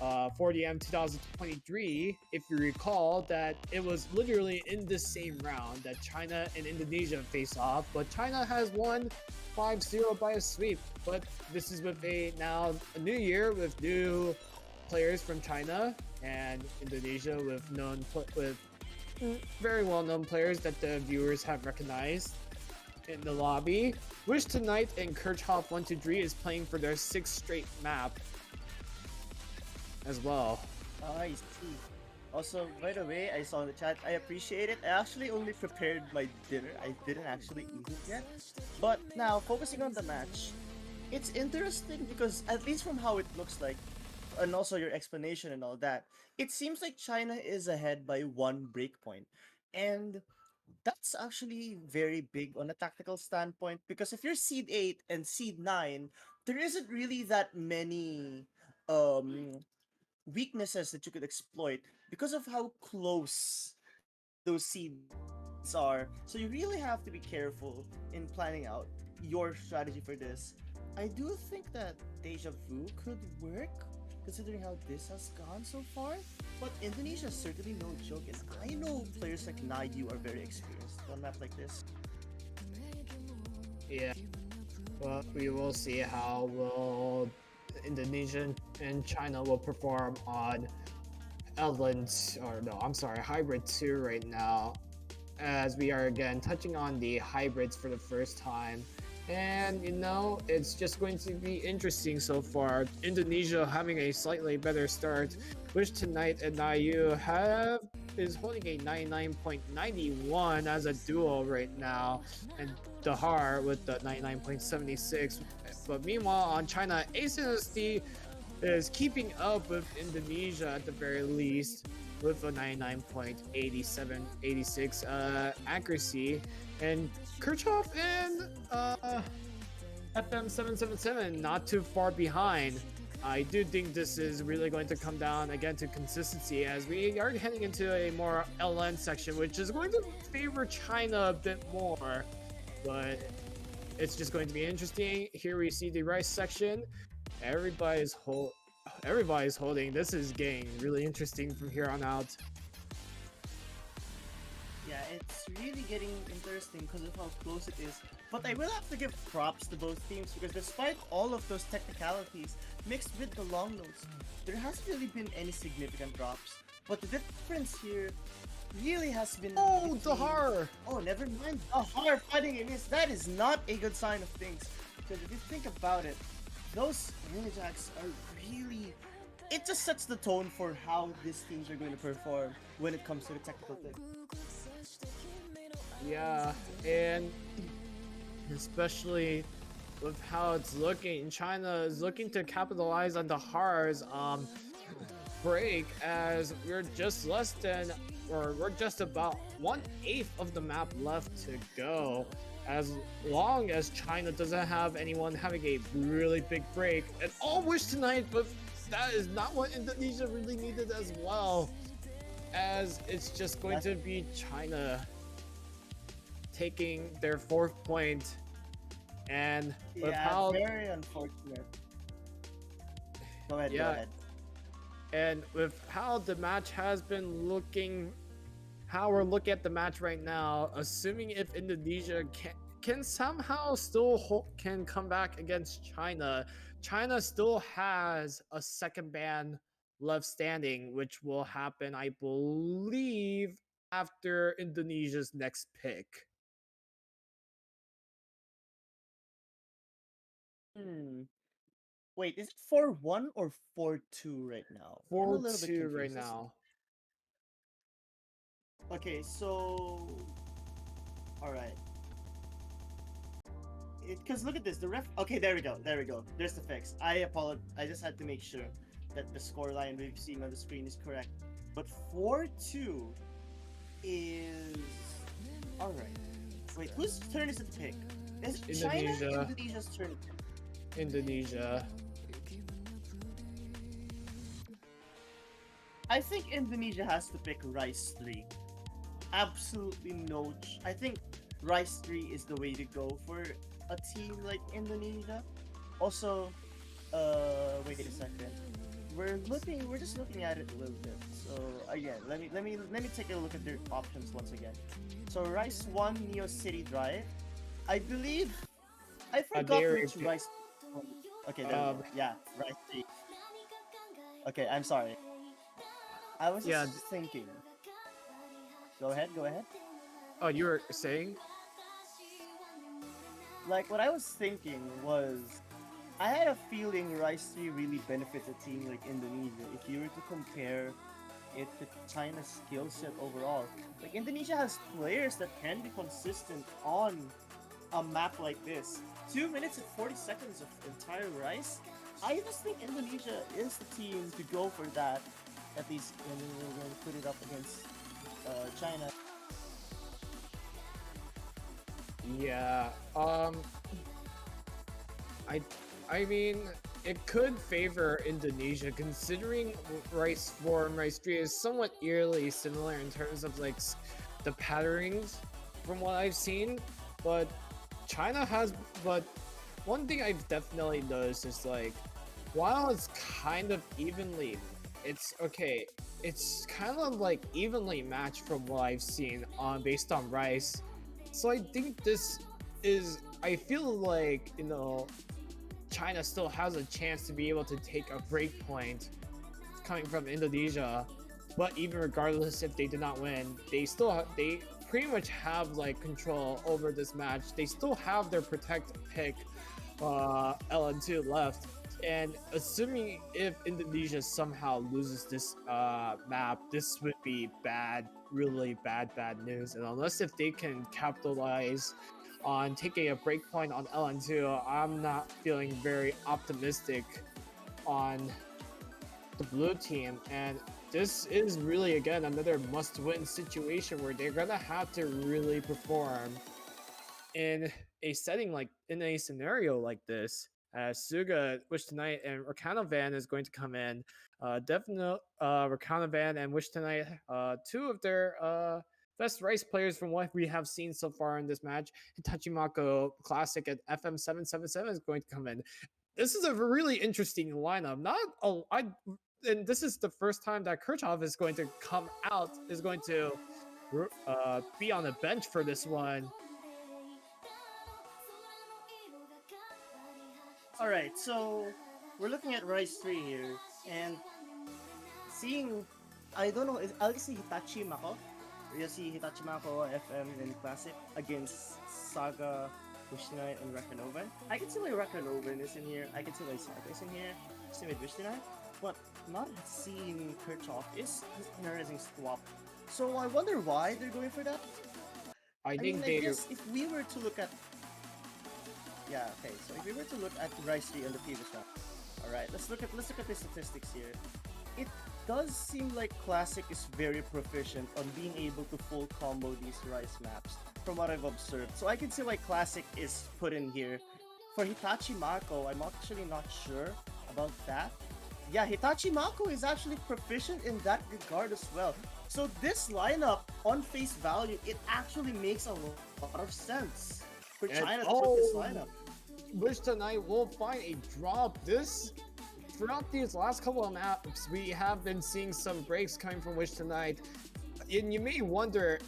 40M 2023. If you recall, that it was literally in the same round that China and Indonesia face off, but China has won 5-0 by a sweep. But this is with a new year with new players from China and Indonesia with very well-known players that the viewers have recognized in the lobby. Wish Tonight and Kirchhoff 123 is playing for their 6th straight map as well. I see. Also, by the way, I saw in the chat. I appreciate it. I actually only prepared my dinner. I didn't actually eat it yet. But now, focusing on the match, it's interesting because at least from how it looks like, and also your explanation and all that, it seems like China is ahead by one breakpoint, and that's actually very big on a tactical standpoint because if you're seed 8 and seed 9, there isn't really that many um weaknesses that you could exploit because of how close those seeds are. So you really have to be careful in planning out your strategy for this. I do think that Deja Vu could work considering how this has gone so far. But Indonesia is certainly no joke, and I know players like Nayu are very experienced on a map like this. Yeah, well, we will see how will Indonesia and China will perform on Element, or no, I'm sorry, Hybrid 2 right now, as we are again touching on the hybrids for the first time. And it's just going to be interesting so far. Indonesia having a slightly better start, which tonight and Nayu have is holding a 99.91 as a duo right now, and Dahar with the 99.76. But meanwhile, on China, ACNSD is keeping up with Indonesia at the very least with a 99.87 86 accuracy, and Kirchhoff and FM777 not too far behind. I do think this is really going to come down again to consistency as we are heading into a more LN section, which is going to favor China a bit more. But it's just going to be interesting. Here we see the rice section. Everybody's hold, everybody's holding. This is getting really interesting from here on out. Yeah, it's really getting interesting because of how close it is. But I will have to give props to both teams because despite all of those technicalities mixed with the long notes, there hasn't really been any significant drops. But the difference here really has been Oh, between. Dahar! Oh, never mind. Dahar fighting in this. That is not a good sign of things. Because if you think about it, those Ninjaks are really. It just sets the tone for how these teams are going to perform when it comes to the technical thing. Yeah, and especially with how it's looking, China is looking to capitalize on Dahar's break as we're just less than, or we're just about 1/8 of the map left to go. As long as China doesn't have anyone having a really big break, and all wish tonight, but that is not what Indonesia really needed as well. As it's just going That's, to be China taking their 4th point, and with yeah, how very unfortunate. Go ahead, go yeah, ahead. and with how the match has been looking, how we're looking at the match right now, assuming if Indonesia can somehow still can come back against China, China still has a second ban left standing, which will happen, I believe, after Indonesia's next pick. Hmm. Wait, is it 4-1 or 4-2 right now? I'm a little bit 4-2 right confused. now. Okay, so. Alright. Because look at this, the ref. Okay, there we go, there we go. There's the fix. I apologize. I just had to make sure that the score line we've seen on the screen is correct. But 4-2 is. Alright. Wait, whose turn is it to pick? Is it China? Indonesia. Indonesia's turn. Indonesia. I think Indonesia has to pick Rice 3. Absolutely no. I think Rice 3 is the way to go for a team like Indonesia. Also, wait a second. We're just looking at it a little bit. So again, let me take a look at their options once again. So Rice 1 Neo City Drive. I believe I forgot They which Rice. Okay, there we go. um Yeah, Rice 3. Okay, I'm sorry. I was yeah. just thinking. Go ahead, go ahead. Oh, you were saying? Like what I was thinking was I had a feeling Rice 3 really benefits a team like Indonesia if you were to compare it to China's skill set overall. Like Indonesia has players that can be consistent on a map like this. 2 minutes and 40 seconds of entire Rice. I just think Indonesia is the team to go for that. At least when we're going to put it up against China. Yeah. I I mean, it could favor Indonesia considering Rice 4 and Rice 3 is somewhat eerily similar in terms of like the patterns from what I've seen, but China has but one thing I've definitely noticed is like while it's kind of evenly it's okay, it's kind of like evenly matched from what I've seen on based on Rice. So I think this is I feel like, China still has a chance to be able to take a break point coming from Indonesia. But even regardless if they did not win, they pretty much have like control over this match. They still have their protect pick LN2 left. And assuming if Indonesia somehow loses this map, this would be bad, really bad news. And unless if they can capitalize on taking a breakpoint on LN2, I'm not feeling very optimistic on the blue team. And this is really, again, another must win situation where they're going to have to really perform in a setting like in a scenario like this. Suga, Wish Tonight, and Rakanovan is going to come in. Definitely, Rakanovan and Wish Tonight, two of their best Rice players from what we have seen so far in this match. Hitachimako Classic at FM777 is going to come in. This is a really interesting lineup. Not a, I, and this is the first time that Kirchhoff is going to come out, is going to be on the bench for this one. All right, so we're looking at Rice 3 here, and seeing, I don't know, I'll see Hitachi Mako. You'll see Hitachi Mako, FM, and Classic against Saga, Wishnai, and Rakanoven. I can see why Rakanoven is in here. I can see why Saga is in here. Same with Wishnai. But not seeing Kirchhoff is an interesting swap. So I wonder why they're going for that. I I mean, think I they guess if we were to look at, yeah, okay. So if we were to look at Rice 3 on the previous round, all right, let's look at the statistics here. It does seem like Classic is very proficient on being able to full combo these Rice maps, from what I've observed. So I can see why Classic is put in here. For Hitachi Mako, I'm actually not sure about that. Yeah, Hitachi Mako is actually proficient in that regard as well. So this lineup, on face value, it actually makes a lot of sense for and China to put this lineup. Wish Tonight will find a drop. This throughout these last couple of maps, we have been seeing some breaks coming from Wish Tonight, and you may wonder,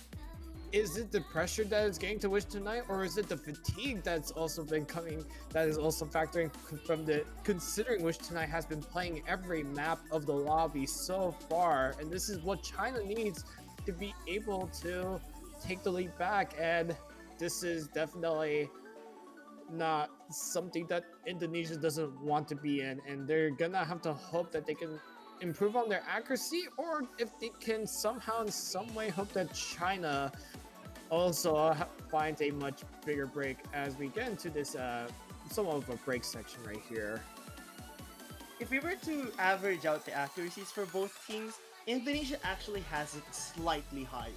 is it the pressure that is getting to Wish Tonight, or is it the fatigue that's also been coming, that is also factoring from the considering Wish Tonight has been playing every map of the lobby so far, and this is what China needs to be able to take the lead back, and this is definitely not something that Indonesia doesn't want to be in, and they're gonna have to hope that they can improve on their accuracy, or if they can somehow in some way hope that China also finds a much bigger break as we get into this somewhat of a break section right here. If we were to average out the accuracies for both teams, Indonesia actually has it slightly higher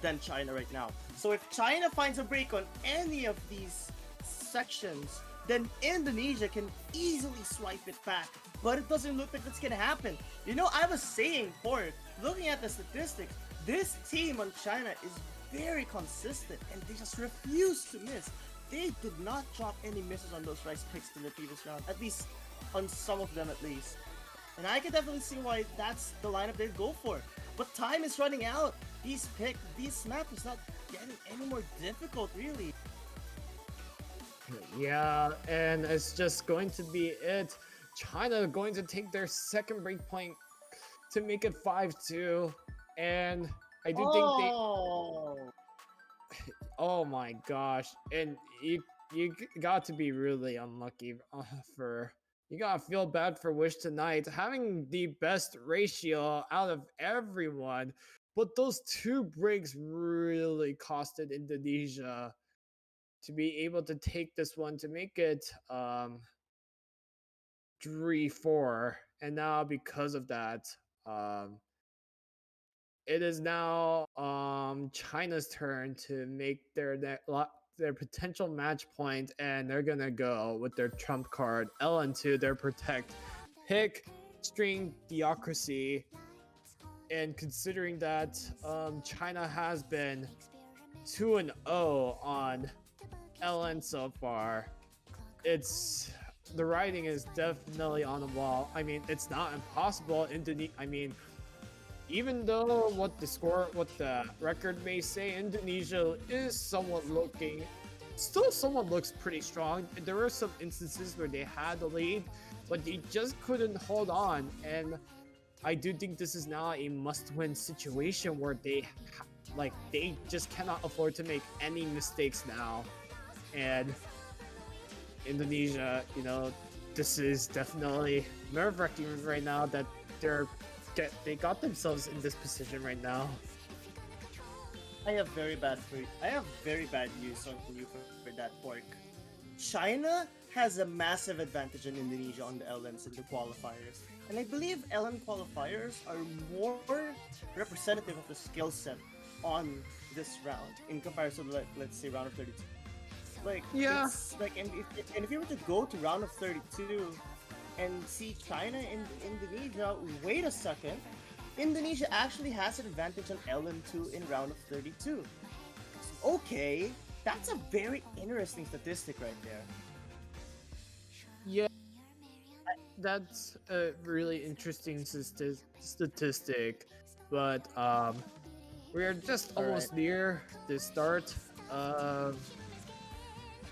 than China right now. So if China finds a break on any of these sections, then Indonesia can easily swipe it back. But it doesn't look like that's gonna happen. You know, I was saying, Port, looking at the statistics, this team on China is very consistent and they just refuse to miss. They did not drop any misses on those Rice picks in the previous round, at least on some of them at least. And I can definitely see why that's the lineup they go for. But time is running out. This map is not getting any more difficult, really. Yeah, and it's just going to be it. China going to take their second break point to make it 5-2, and I do think they. Oh, Oh my gosh! And got to be really unlucky for you gotta feel bad for Wish tonight having the best ratio out of everyone, but those two breaks really costed Indonesia to be able to take this one to make it 3-4, and now because of that, um it is now China's turn to make their potential match point, and they're gonna go with their trump card LN2 their protect pick string theocracy. And considering that China has been 2-0 on LN so far, it's the writing is definitely on the wall. I mean, it's not impossible. Even though what the record may say, Indonesia is somewhat looks pretty strong. There were some instances where they had the lead, but they just couldn't hold on. And I do think this is now a must-win situation where they just cannot afford to make any mistakes now. And Indonesia, this is definitely nerve-wracking right now that they got themselves in this position right now. I have very bad news on you for that, Pork. China has a massive advantage in Indonesia on the LMs in the qualifiers. And I believe LM qualifiers are more representative of the skill set on this round in comparison to, let's say, round of 32. Yeah. And if you were to go to round of 32 and see China and Indonesia, wait a second, Indonesia actually has an advantage on LM2 in round of 32. Okay, that's a very interesting statistic right there. Yeah, that's a really interesting statistic, but we are just almost near the start of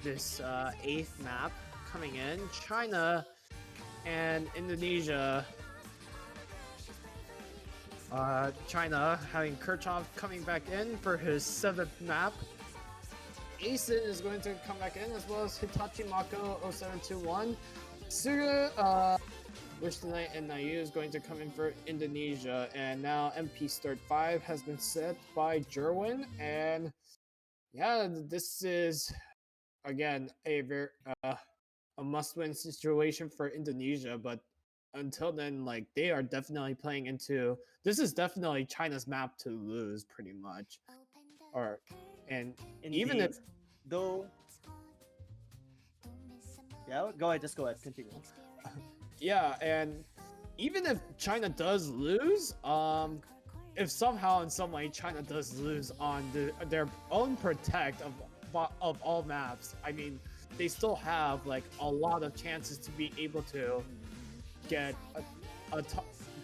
this 8th map coming in. China and Indonesia. China having Kirchhoff coming back in for his 7th map. Asen is going to come back in, as well as Hitachi Mako 0721. Suga, Wish Tonight, and Nayu is going to come in for Indonesia. And now MP Start 5 has been set by Jerwin. And yeah, this is, again, a very a must-win situation for Indonesia. But until then, they are definitely playing into, this is definitely China's map to lose, pretty much. And Indeed. even if yeah, go ahead, continue. Yeah, and even if China does lose, if somehow in some way China does lose on their own protect of all maps, I mean, they still have a lot of chances to be able to get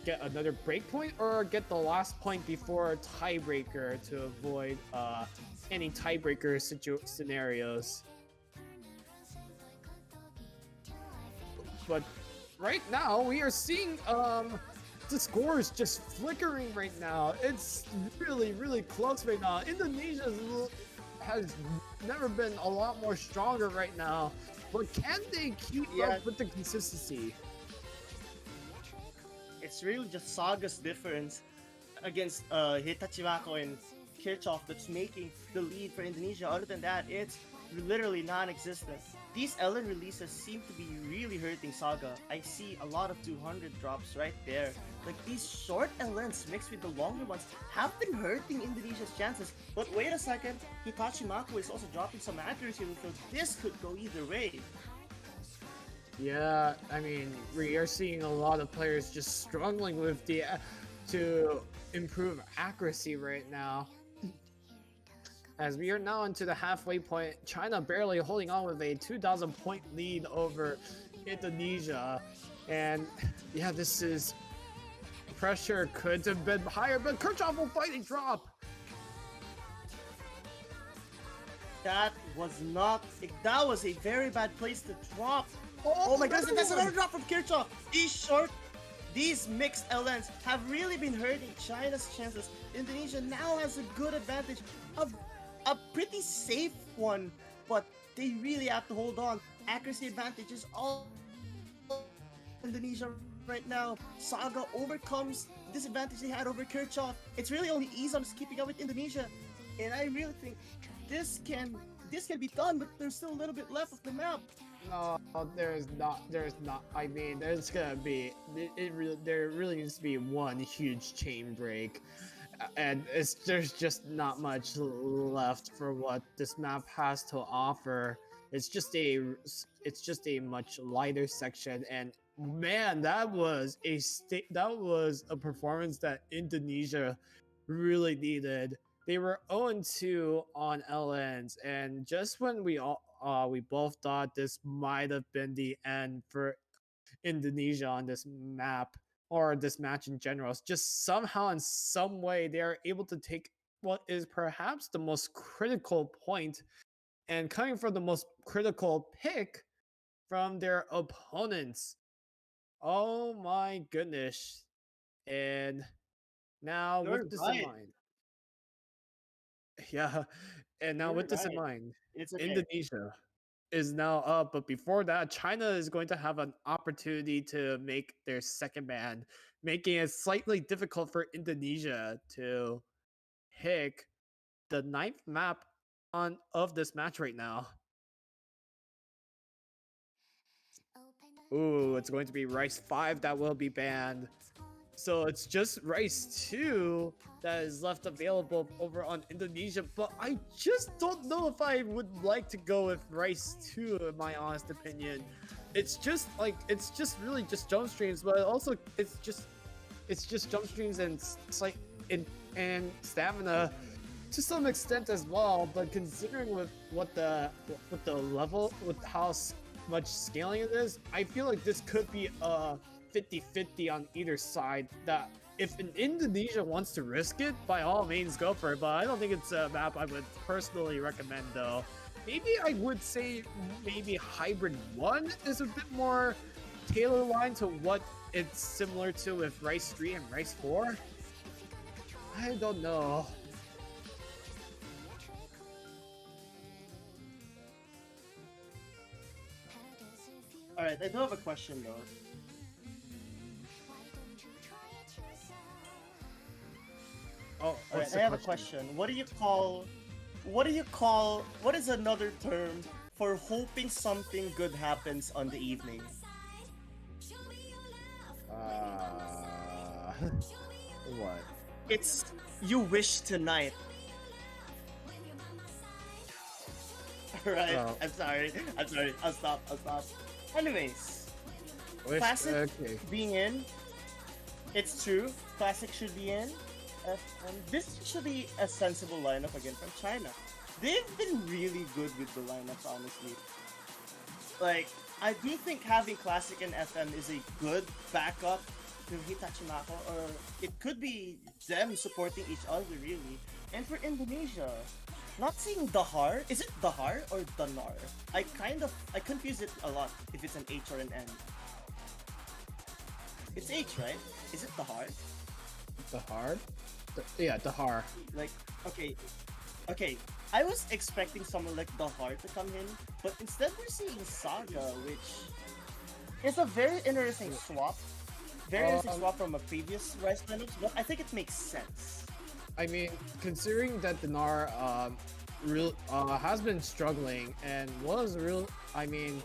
get another breakpoint or get the last point before a tiebreaker to avoid any tiebreaker scenarios. But right now we are seeing the scores just flickering right now. It's really close right now. Indonesia has never been a lot more stronger right now, but can they keep up with the consistency? It's really just Saga's difference against Hitachi Mako and Kirchhoff that's making the lead for Indonesia. Other than that, it's literally non-existent. These LN releases seem to be really hurting Saga. I see a lot of 200 drops right there. These short LNs mixed with the longer ones have been hurting Indonesia's chances. But wait a second, Hitachi Mako is also dropping some accuracy, so this could go either way. Yeah, I mean, we are seeing a lot of players just struggling with to improve accuracy right now. As we are now into the halfway point, China barely holding on with a 2,000 point lead over Indonesia. And yeah, this is pressure could have been higher, but Kirchhoff will fight a drop. That was a very bad place to drop. Oh my goodness, that's another drop from Kirchhoff. These mixed LNs have really been hurting China's chances. Indonesia now has a good advantage, a pretty safe one, but they really have to hold on. Accuracy advantage is all Indonesia right now. Saga overcomes the disadvantage they had over Kirchhoff. It's really only Izon is keeping up with Indonesia, and I really think this can this can be done, but there's still a little bit left of the map. No, there's not. There's not. I mean, there's gonna be. There really needs to be one huge chain break, and there's just not much left for what this map has to offer. It's just a. It's just a much lighter section, and man, that was a performance that Indonesia really needed. They were 0-2 on LNs, and just when we both thought this might have been the end for Indonesia on this map or this match in general, it's just somehow in some way they are able to take what is perhaps the most critical point and coming from the most critical pick from their opponents. Oh my goodness. And now You're with this in right. mind, yeah, and now You're with this in right. mind, It's okay. Indonesia is now up, but before that, China is going to have an opportunity to make their second ban, making it slightly difficult for Indonesia to pick the ninth map on of this match right now. Ooh, it's going to be Rice 5 that will be banned. So it's just Rice 2 that is left available over on Indonesia, but I just don't know if I would like to go with Rice 2 in my honest opinion. It's just really just jump streams, but also it's just jump streams and and stamina to some extent as well, but considering with the level with much scaling it is, I feel like this could be a 50-50 on either side. That if an Indonesia wants to risk it, by all means go for it, but I don't think it's a map I would personally recommend though. Maybe I would say maybe Hybrid 1 is a bit more tailor line to what it's similar to with Rice 3 and Rice 4. I don't know. All right, I do have a question though. Oh, All right, what's I the have a question? question. What is another term for hoping something good happens on the evening? Uh, what? It's you wish tonight. All right, Oh, I'm sorry. I'm sorry. I'll stop. I'll stop. Anyways, wish. classic Okay. being in. It's true. Classic should be in. And this should be a sensible lineup again from China. They've been really good with the lineups, honestly. Like, I do think having Classic and FM is a good backup to Hitachi Mako, or it could be them supporting each other, really. And for Indonesia, not seeing Dahar, is it Dahar or Danar? I confuse it a lot if it's an H or an N. It's H, right? Is it Dahar? Dahar? Yeah, Dahar. Like, okay, okay. I was expecting someone like Dahar to come in, but instead we're seeing Saga, which is a very interesting swap. Very interesting swap from a previous Rise lineup, but I think it makes sense. I mean, considering that Dinar has been struggling and was real. I mean,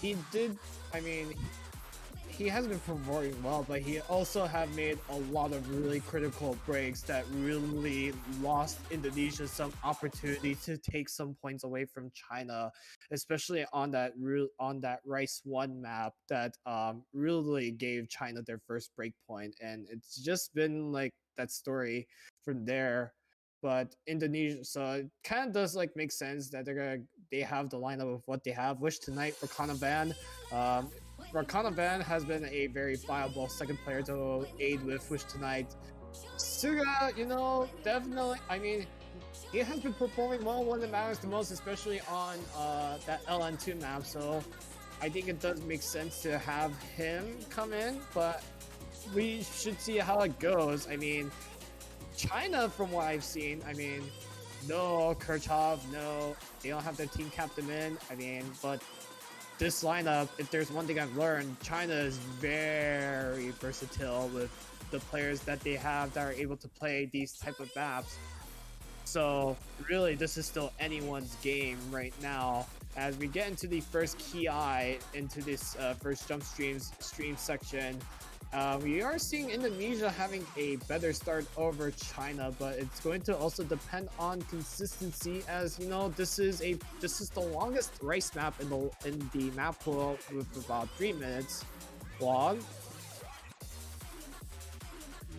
he did. I mean, he has been performing well, but he also have made a lot of really critical breaks that really lost Indonesia some opportunity to take some points away from China, especially on that Rice 1 map that really gave China their first break point, and it's just been like that story from there. But Indonesia, so it kind of does like make sense that they have the lineup of what they have. Wish tonight for Kanavan. Um, Rakana has been a very viable second player to aid with Wish tonight. Suga, definitely. I mean, he has been performing well when it matters the most, especially on that LN2 map. So I think it does make sense to have him come in, but we should see how it goes. I mean, China, from what I've seen, I mean, No, Kirchhoff, no. They don't have their team captain in. I mean, but this lineup, if there's one thing I've learned, China is very versatile with the players that they have that are able to play these type of maps. So really, this is still anyone's game right now. As we get into the first key eye into this first jump stream section, we are seeing Indonesia having a better start over China, but it's going to also depend on consistency. As you know, this is the longest race map in the map pool with about 3 minutes long.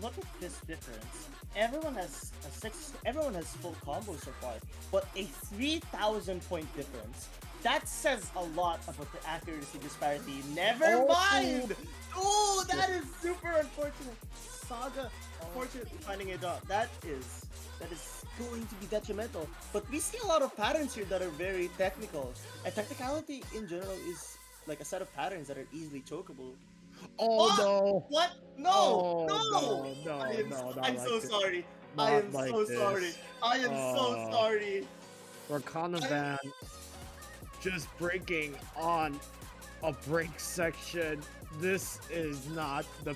Look at this difference. Everyone has a six. Everyone has full combos so far, but a 3,000 point difference. That says a lot about the accuracy disparity. Never mind. Oh, that is super unfortunate. Saga, unfortunately finding a drop. That is going to be detrimental. But we see a lot of patterns here that are very technical. And technicality in general is like a set of patterns that are easily chokeable. Oh What? no! What? No! Oh No! no! I am, No! Not I'm like so this. sorry. I Not am like so sorry. this. I am so sorry. Rakana just breaking on a break section. This is not the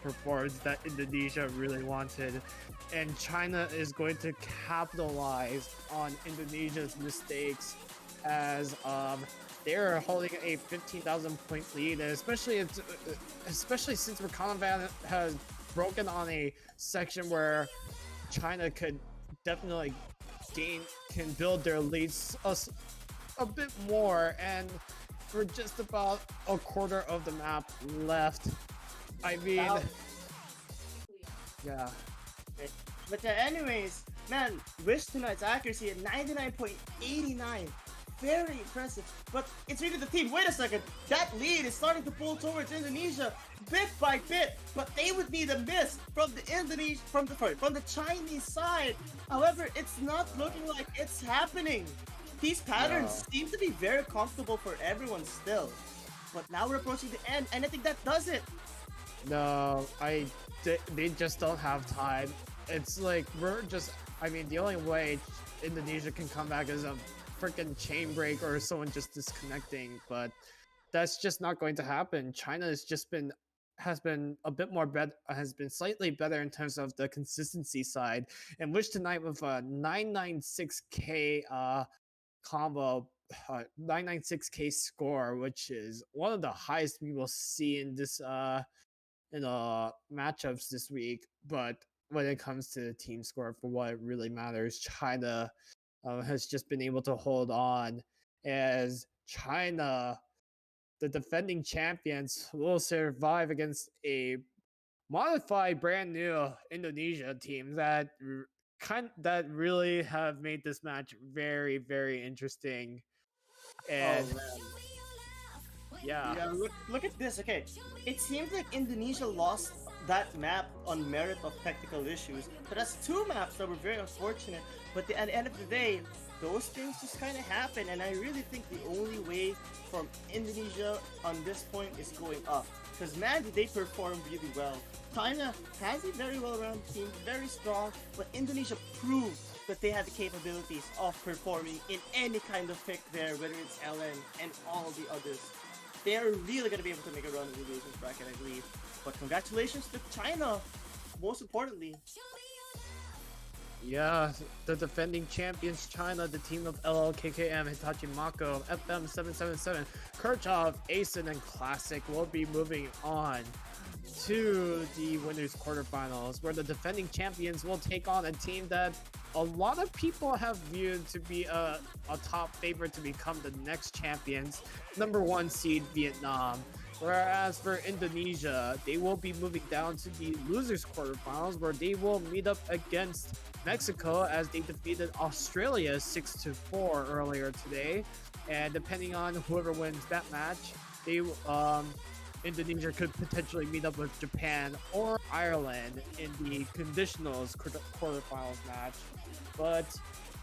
performance that Indonesia really wanted, and China is going to capitalize on Indonesia's mistakes as they're holding a 15,000 point lead, and especially since Rakana has broken on a section where China could definitely can build their leads a bit more, and for just about a quarter of the map left. I mean, Wow. yeah. But anyways, man, Wish tonight's accuracy at 99.89. Very impressive. But it's really the team. Wait a second. That lead is starting to pull towards Indonesia bit by bit. But they would need a miss from the from the Chinese side. However, it's not looking like it's happening. These patterns seem to be very comfortable for everyone still. But now we're approaching the end, and I think that does it. No, they just don't have time. It's like I mean, the only way Indonesia can come back is a freaking chain break or someone just disconnecting, but that's just not going to happen. China has been a bit more has been slightly better in terms of the consistency side, and Wish tonight with a 996k combo, 996k score, which is one of the highest we will see in this matchups this week. But when it comes to the team score, for what it really matters, China has just been able to hold on, as China, the defending champions, will survive against a modified brand new Indonesia team that really have made this match very, very interesting. Oh And man. yeah, Yeah, look at this. Okay, it seems like Indonesia lost that map on merit of technical issues. But that's two maps that were very unfortunate. But at the end of the day, those things just kind of happen. And I really think the only way from Indonesia on this point is going up. Because man, did they perform really well. China has a very well-rounded team, very strong, but Indonesia proved that they had the capabilities of performing in any kind of pick there, whether it's LN and all the others. They are really going to be able to make a run in the losers bracket, I believe. But congratulations to China, most importantly. yeah, the defending champions China, the team of LLKKM, Hitachi Mako, FM777, Kirchhoff, Asen, and Classic will be moving on to the winners quarterfinals, where the defending champions will take on a team that a lot of people have viewed to be a top favorite to become the next champions, number 1 seed Vietnam. Whereas for Indonesia, they will be moving down to the losers quarterfinals, where they will meet up against Mexico, as they defeated Australia 6-4 earlier today. And depending on whoever wins that match, they Indonesia could potentially meet up with Japan or Ireland in the conditionals quarterfinals match. But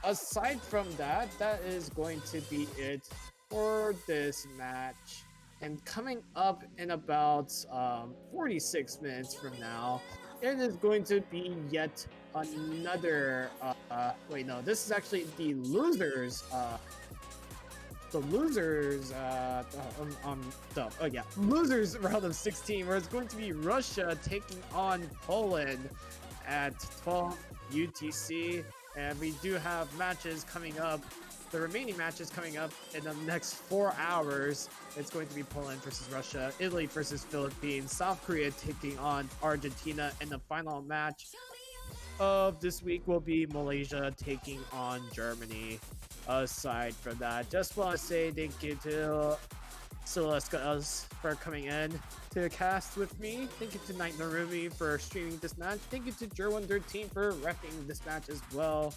aside from that, that is going to be it for this match. And coming up in about 46 minutes from now it is going to be yet another. Wait, no, this is actually the losers. The losers. Oh yeah, losers round of 16, where it's going to be Russia taking on Poland at 12 UTC, and we do have matches coming up. The remaining matches coming up in the next 4 hours. It's going to be Poland versus Russia, Italy versus Philippines, South Korea taking on Argentina, and the final match of this week will be Malaysia taking on Germany. Aside from that, just want to say thank you to Celestas for coming in to the cast with me. Thank you to Night Narumi for streaming this match. Thank you to Jer113 for repping this match as well.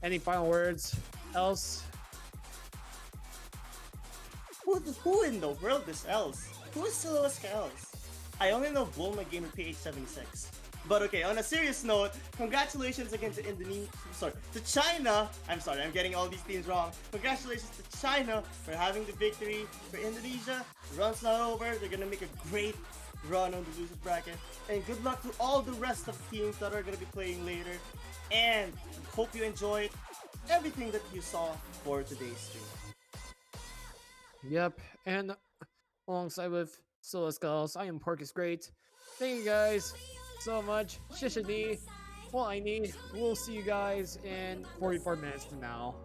Any final words else? Who in the world is else? Who is Siloska else? I only know Bulma Gamer PH76. But okay, on a serious note, congratulations again to to China. I'm sorry, I'm getting all these teams wrong. Congratulations to China for having the victory. For Indonesia, the run's not over. They're gonna make a great run on the losers bracket. And good luck to all the rest of the teams that are gonna be playing later. And hope you enjoyed everything that you saw for today's stream. Yep, and alongside with Solo Skulls, I am Pork is Great. Thank you guys so much. Shishani, well, I need. We'll see you guys in 44 minutes from now.